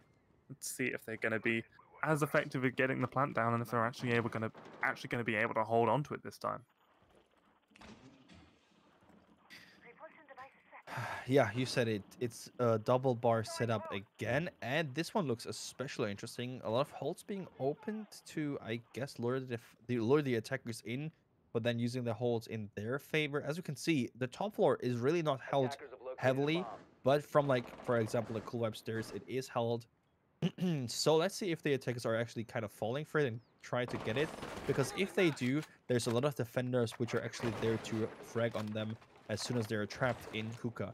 Let's see if they're going to be as effective at getting the plant down, and if they're actually going to be able to hold on to it this time. Yeah, you said it. It's a double bar setup again, and this one looks especially interesting. A lot of holds being opened to, I guess, lure the attackers in, but then using the holds in their favor. As you can see, the top floor is really not held heavily, but from, like, for example, the Cool Vibe stairs, it is held. So let's see if the attackers are actually kind of falling for it and try to get it, because if they do, there's a lot of defenders which are actually there to frag on them as soon as they're trapped in hookah.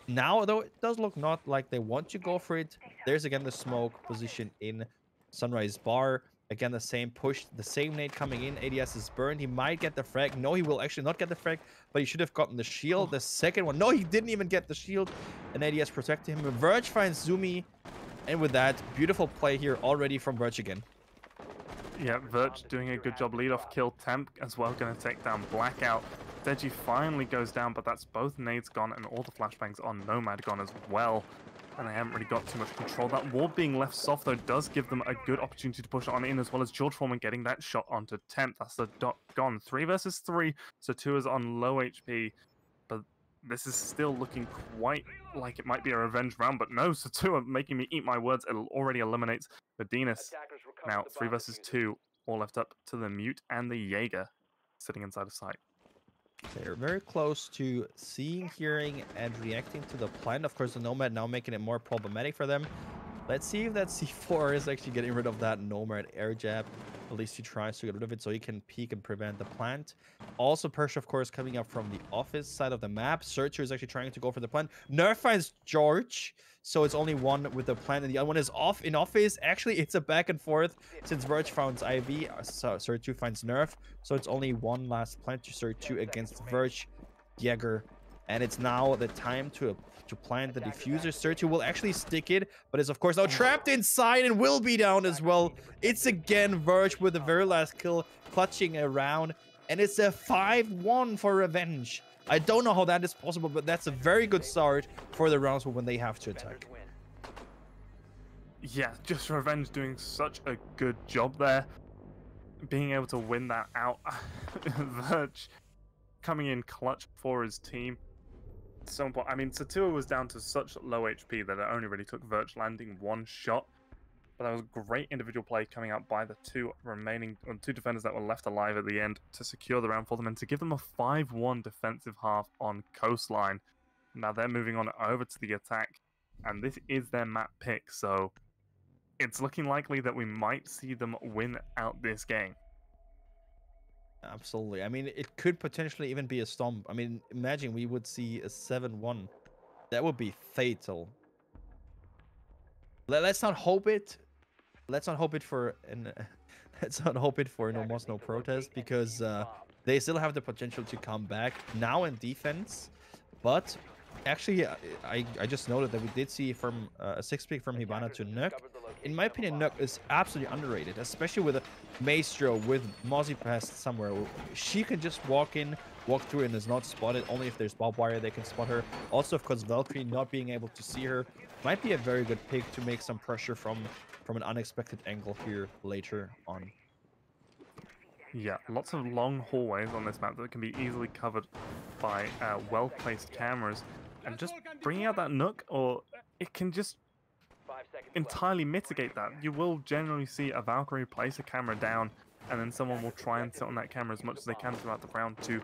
Now, though, it does look not like they want to go for it. There's again the smoke position in Sunrise Bar. Again, the same push, the same nade coming in. ADS is burned. He might get the frag. No, he will actually not get the frag, but he should have gotten the shield. The second one. No, he didn't even get the shield. And ADS protected him. Verge finds Zumi. And with that, beautiful play here already from Verge again. Yeah, Verge doing a good job. Lead off kill. Temp as well, going to take down Blackout. Deji finally goes down, but that's both nades gone and all the flashbangs on Nomad gone as well. And they haven't really got too much control. That wall being left soft, though, does give them a good opportunity to push on in, as well as George Foreman getting that shot onto Temp. That's the dot gone. 3 versus 3. Satua is on low HP, but this is still looking quite like it might be a revenge round. But no, Satua making me eat my words. It already eliminates Medinas. Now, 3 versus 2, all left up to the Mute and the Jaeger sitting inside of sight. They're very close to seeing, hearing, and reacting to the plan. Of course, the Nomad now making it more problematic for them. Let's see if that C4 is actually getting rid of that Nomad air jab. At least he tries to get rid of it so he can peek and prevent the plant. Also, Persia, of course, coming up from the office side of the map. Searcher is actually trying to go for the plant. Nerf finds George. So it's only one with the plant, and the other one is off in office. Actually, it's a back and forth since Verge finds IV. Searcher finds Nerf. So it's only one last plant to Searcher against Verge, Jäger. And it's now the time to plant the diffuser. Searcher will actually stick it, but is of course now trapped inside and will be down as well. It's again Verge with the very last kill, clutching around. And it's a 5-1 for Revenge. I don't know how that is possible, but that's a very good start for the rounds when they have to attack. Yeah, just Revenge doing such a good job there. Being able to win that out. Verge coming in clutch for his team. So important. I mean, Satua was down to such low HP that it only really took Verge landing one shot. But that was great individual play coming out by the two defenders that were left alive at the end to secure the round for them and to give them a 5-1 defensive half on Coastline. Now they're moving on over to the attack, and this is their map pick, so it's looking likely that we might see them win out this game. Absolutely. I mean, it could potentially even be a stomp. I mean, imagine we would see a 7-1. That would be fatal. Let's not hope it. Let's not hope it for let's not hope it for no most no protest, because they still have the potential to come back now in defense. But actually, I just noted that we did see from a 6-pick from Hibana to Nuke. in my opinion, Nook is absolutely underrated, especially with a Maestro, with Mozzie Pest somewhere. She can just walk in, walk through, and is not spotted. Only if there's barbed wire, they can spot her. Also, of course, Valkyrie not being able to see her might be a very good pick to make some pressure from an unexpected angle here later on. Yeah, lots of long hallways on this map that can be easily covered by well-placed cameras. And just bringing out that Nook, or it can just entirely mitigate that. You will generally see a Valkyrie place a camera down, and then someone will try and sit on that camera as much as they can throughout the round to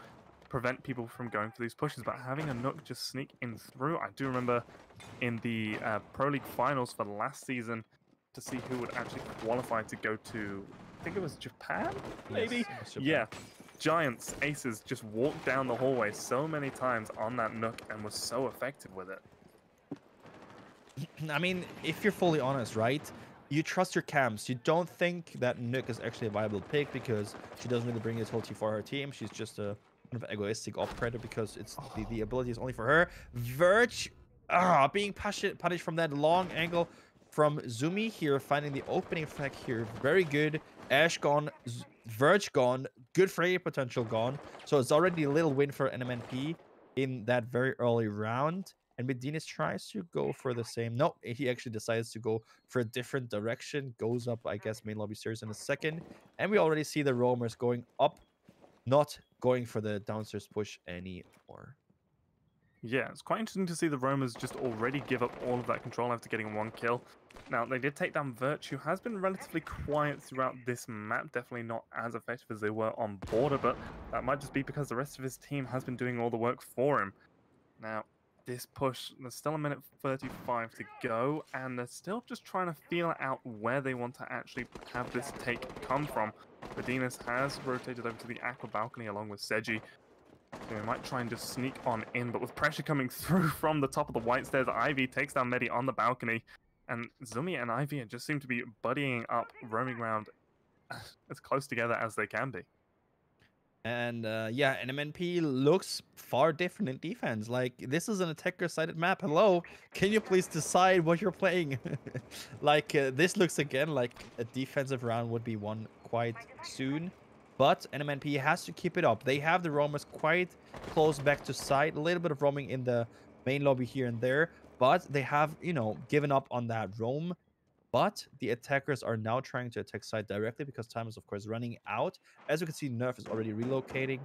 prevent people from going for these pushes. But having a Nook just sneak in through, I do remember in the Pro League finals for last season, to see who would actually qualify to go to, I think it was Japan, maybe? Yes, it was Japan. Yeah. Giants, Aces just walked down the hallway so many times on that Nook and was so effective with it. I mean, if you're fully honest, right? You trust your cams. You don't think that Nook is actually a viable pick because she doesn't really bring utility for her team. She's just a kind of egoistic operator because it's the ability is only for her. Verge, being punished from that long angle from Zumi here, finding the opening frag here. Very good. Ash gone, Verge gone, good frag potential gone. So it's already a little win for NMNP in that very early round. And Medina tries to go for the same. No, he actually decides to go for a different direction. Goes up, I guess, main lobby stairs in a second. And we already see the roamers going up, not going for the downstairs push anymore. Yeah, it's quite interesting to see the Romers just already give up all of that control after getting one kill. Now, they did take down Virtue, who has been relatively quiet throughout this map, definitely not as effective as they were on Border, but that might just be because the rest of his team has been doing all the work for him. Now, this push, there's still a minute 35 to go, and they're still just trying to feel out where they want to actually have this take come from. Medinas has rotated over to the Aqua balcony along with Seji. So we might try and just sneak on in, but with pressure coming through from the top of the white stairs, Ivy takes down Medi on the balcony, and Zumi and Ivy just seem to be buddying up, roaming around as close together as they can be. And yeah, NMNP looks far different in defense. Like, this is an attacker-sided map. Hello, can you please decide what you're playing? Like, this looks again like a defensive round would be won quite soon. But NMNP has to keep it up. They have the roamers quite close back to side. A little bit of roaming in the main lobby here and there. But they have, you know, given up on that roam. But the attackers are now trying to attack side directly because time is, of course, running out. As you can see, Nerf is already relocating.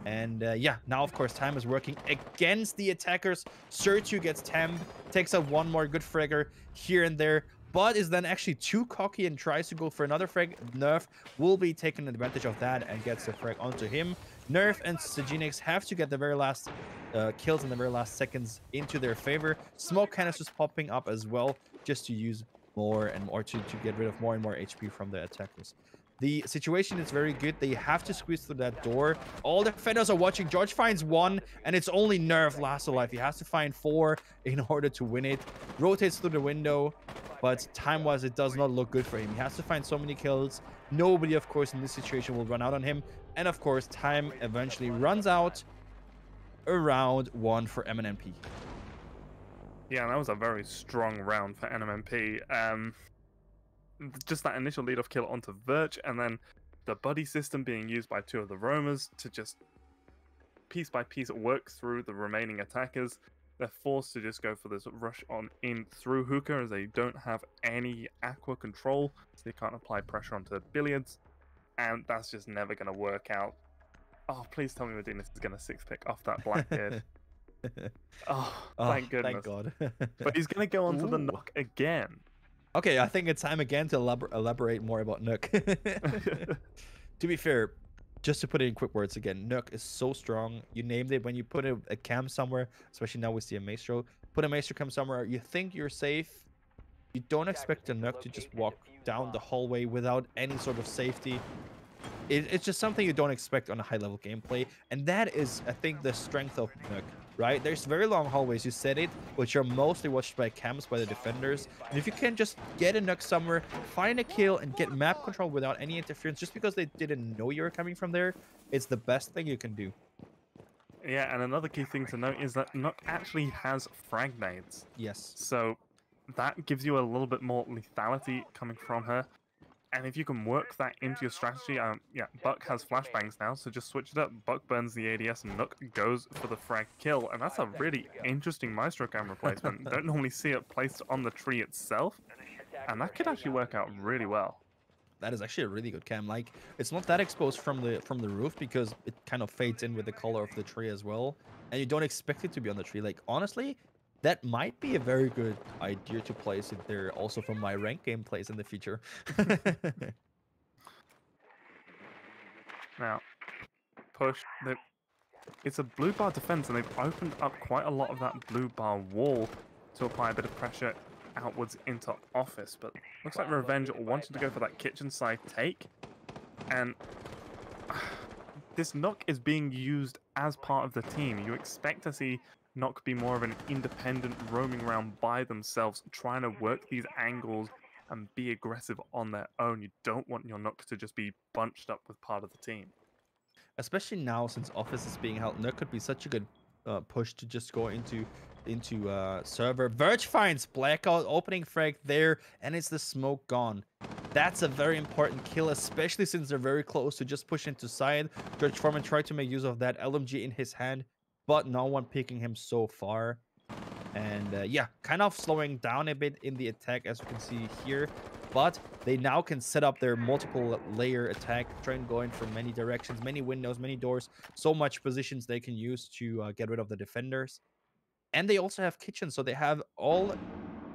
And yeah, now, of course, time is working against the attackers. Sertu gets temp, takes out one more good fragger here and there, but is then actually too cocky and tries to go for another frag. Nerf will be taking advantage of that and gets the frag onto him. Nerf and Seginix have to get the very last kills in the very last seconds into their favor. Smoke canisters popping up as well, just to use more and more to get rid of more and more HP from the attackers. The situation is very good. They have to squeeze through that door. All defenders are watching. George finds one, and it's only Nerf last alive. He has to find 4 in order to win it. Rotates through the window, but time-wise, it does not look good for him. He has to find so many kills. Nobody, of course, in this situation will run out on him. And, of course, time eventually runs out around 1 for NMNP. Yeah, that was a very strong round for NMNP. Just that initial lead-off kill onto Verge, and then the buddy system being used by 2 of the roamers to just piece by piece work through the remaining attackers. They're forced to just go for this rush on in through Hookah as they don't have any Aqua control, so they can't apply pressure onto Billiards, and that's just never going to work out. Oh, please tell me Medina is going to 6-pick off that Blackbeard. Oh, thank goodness. Thank God. But he's going to go on to the Nook again. Okay, I think it's time again to elaborate more about Nook. To be fair, just to put it in quick words again, Nook is so strong. You named it. When you put a cam somewhere, especially now we see a Maestro, put a Maestro cam somewhere, you think you're safe. You don't expect a Nook to just walk down the hallway without any sort of safety. It's just something you don't expect on a high-level gameplay, and that is, I think, the strength of Nook, right? There's very long hallways, you said it, which are mostly watched by cams, by the defenders, and if you can just get a Nook somewhere, find a kill, and get map control without any interference, just because they didn't know you were coming from there, it's the best thing you can do. Yeah, and another key thing to note is that Nook actually has frag nades. Yes. So that gives you a little bit more lethality coming from her. And if you can work that into your strategy, yeah, Buck has flashbangs now, so just switch it up. Buck burns the ADS and Nook goes for the frag kill. And that's a really interesting Maestro camera placement. Don't normally see it placed on the tree itself. And that could actually work out really well. That is actually a really good cam. Like, it's not that exposed from the roof because it kind of fades in with the color of the tree as well, and you don't expect it to be on the tree. Like, honestly, that might be a very good idea to place it there also for my rank gameplays in the future. Now, push. It's a blue bar defense, and they've opened up quite a lot of that blue bar wall to apply a bit of pressure outwards into office. But looks like Revenge wanted to go for that kitchen side take, and this Nook is being used as part of the team. You expect to see Nook be more of an independent, roaming around by themselves, trying to work these angles and be aggressive on their own. You don't want your Nook to just be bunched up with part of the team. Especially now since office is being held, there could be such a good push to just go into server. Verge finds Blackout, opening frag there, and it's the smoke gone. That's a very important kill, especially since they're very close to just push into side. George Foreman tried to make use of that LMG in his hand, but no one picking him so far. And yeah, kind of slowing down a bit in the attack, as you can see here. But they now can set up their multiple layer attack, trying going from many directions, many windows, many doors, so much positions they can use to get rid of the defenders. And they also have kitchens, so they have all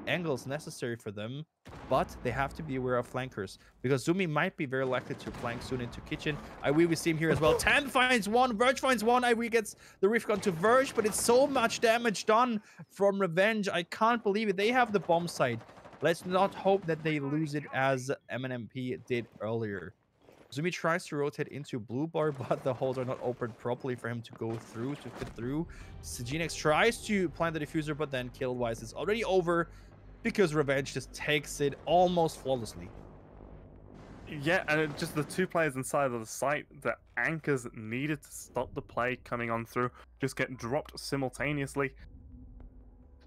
angles necessary for them, but they have to be aware of flankers because Zumi might be very likely to flank soon into kitchen. We see him here as well. Tam finds one, Verge finds one. We gets the reef gun to Verge, but it's so much damage done from Revenge. I can't believe it. They have the bomb site. Let's not hope that they lose it as NMNP did earlier. Zumi tries to rotate into blue bar, but the holes are not opened properly for him to go through, to fit through. Sejenex tries to plant the diffuser, but then kill-wise it's already over because Revenge just takes it almost flawlessly. Yeah, and just the two players inside of the site, the anchors needed to stop the play coming on through, just get dropped simultaneously.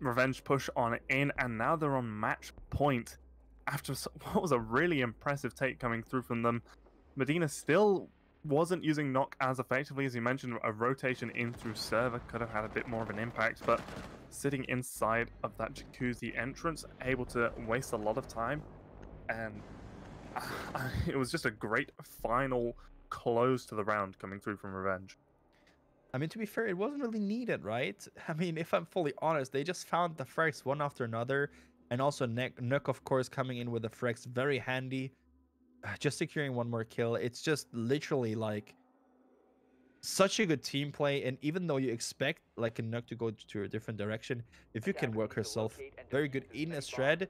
Revenge push on in, and now they're on match point after what was a really impressive take coming through from them. Medina still wasn't using Knock as effectively as you mentioned. A rotation in through server could have had a bit more of an impact, but sitting inside of that jacuzzi entrance, able to waste a lot of time, and it was just a great final close to the round coming through from Revenge. I mean, to be fair, it wasn't really needed, right? I mean, if I'm fully honest, they just found the frags one after another, and also Nook, of course, coming in with the frags, very handy. Just securing one more kill. It's just literally like such a good team play, and even though you expect like a Nook to go to a different direction, if you can work herself very good in a strat,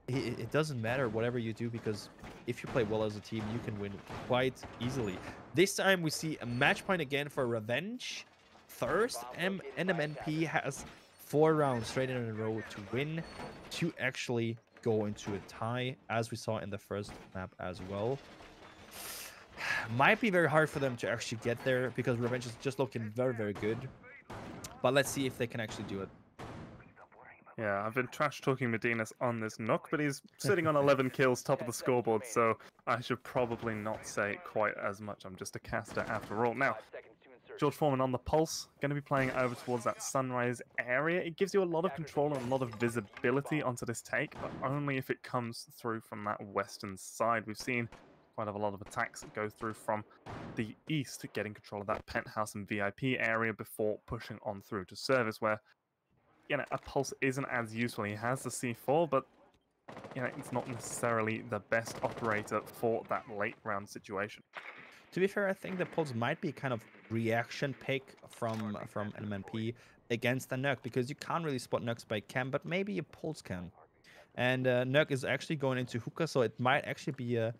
it doesn't matter whatever you do, because if you play well as a team, you can win quite easily. This time we see a match point again for Revenge. First, NMNP has 4 rounds straight in a row to win, to actually go into a tie, as we saw in the first map as well. Might be very hard for them to actually get there because Revenge is just looking very, very good. But let's see if they can actually do it. Yeah, I've been trash talking Medinas on this Nook, but he's sitting on 11 kills, top of the scoreboard, so I should probably not say quite as much. I'm just a caster after all. Now, George Foreman on the pulse, going to be playing over towards that sunrise area. It gives you a lot of control and a lot of visibility onto this take, but only if it comes through from that western side. We've seen quite a lot of attacks go through from the east, getting control of that penthouse and VIP area before pushing on through to service, where a pulse isn't as useful. He has the C4, but it's not necessarily the best operator for that late round situation. To be fair, I think the pulse might be kind of reaction pick from NMNP against the Nook, because you can't really spot Nooks by cam, but maybe a pulse can. And Nook is actually going into hookah, so it might actually be a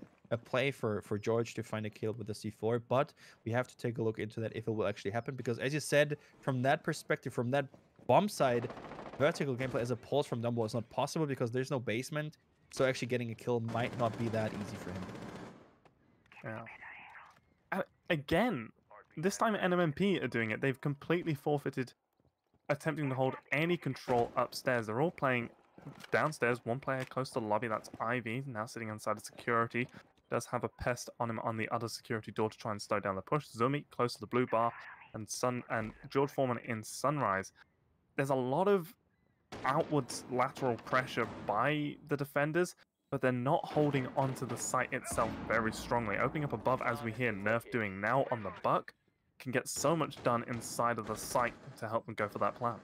play for George to find a kill with the C4, but we have to take a look into that if it will actually happen, because as you said, from that perspective, from that bomb side, vertical gameplay as a pulse from down below is not possible because there's no basement, so actually getting a kill might not be that easy for him. Yeah. Again, this time NMNP are doing it. They've completely forfeited attempting to hold any control upstairs. They're all playing downstairs, one player close to the lobby. That's Ivy, now sitting inside of security. Does have a pest on him on the other security door to try and slow down the push. Zumi close to the blue bar, and George Foreman in Sunrise. There's a lot of outwards lateral pressure by the defenders, but they're not holding onto the site itself very strongly. Opening up above, as we hear Nerf doing now on the Buck, can get so much done inside of the site to help them go for that plan.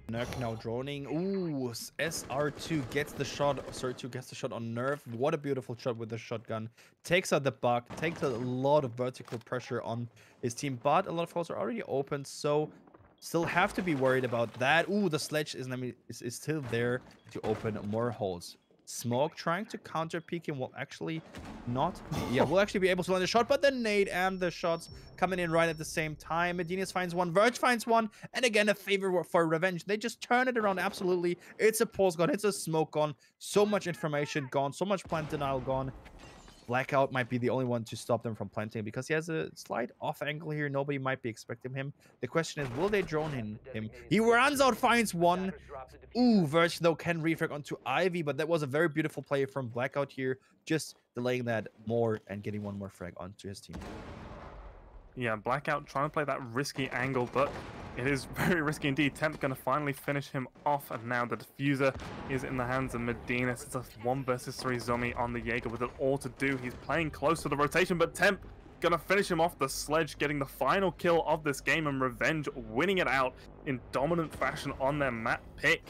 Nerf now droning. Ooh, SR2 gets the shot. SR2 gets the shot on Nerf. What a beautiful shot with the shotgun. Takes out the Buck. Takes a lot of vertical pressure on his team, but a lot of holes are already open, so still have to be worried about that. Ooh, the sledge is still there to open more holes. Smoke trying to counter peek him will actually not. Yeah, we'll actually be able to land the shot, but the nade and the shots coming in right at the same time. Medina's finds one, Verge finds one, and again a favor for Revenge. They just turn it around absolutely. It's a pulse gone, it's a smoke gone, so much information gone, so much plant denial gone. Blackout might be the only one to stop them from planting because he has a slight off angle here. Nobody might be expecting him. The question is, will they drone him? He runs out, finds one. Ooh, Verge though can refrag onto Ivy, but that was a very beautiful play from Blackout here, just delaying that more and getting one more frag onto his team. Yeah, Blackout trying to play that risky angle, but it is very risky indeed. Temp going to finally finish him off, and now the diffuser is in the hands of Medina. It's a 1 versus 3 Zombie on the Jaeger with it all to do. He's playing close to the rotation, but Temp going to finish him off. The Sledge getting the final kill of this game, and Revenge winning it out in dominant fashion on their map pick.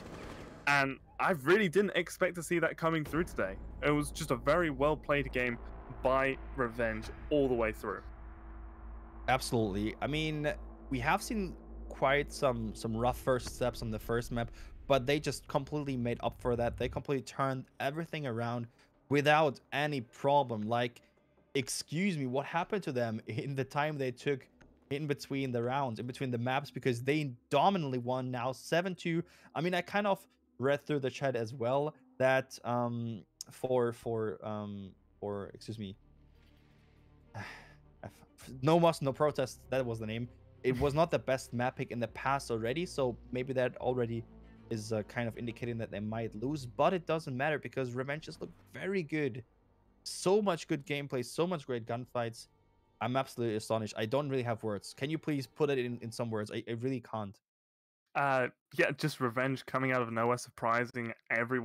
And I really didn't expect to see that coming through today. It was just a very well played game by Revenge all the way through. Absolutely. I mean, we have seen quite some rough first steps on the first map, but they just completely made up for that. They completely turned everything around without any problem. Like, excuse me, what happened to them in the time they took in between the rounds, in between the maps? Because they dominantly won now 7-2. I mean, I kind of read through the chat as well that excuse me, no Muss, No Protest, that was the name. It was not the best map pick in the past already, so maybe that already is kind of indicating that they might lose, but it doesn't matter because Revenge just looked very good. So much good gameplay, so much great gunfights. I'm absolutely astonished. I don't really have words. Can you please put it in some words? I really can't. Yeah, just Revenge coming out of nowhere, surprising everyone.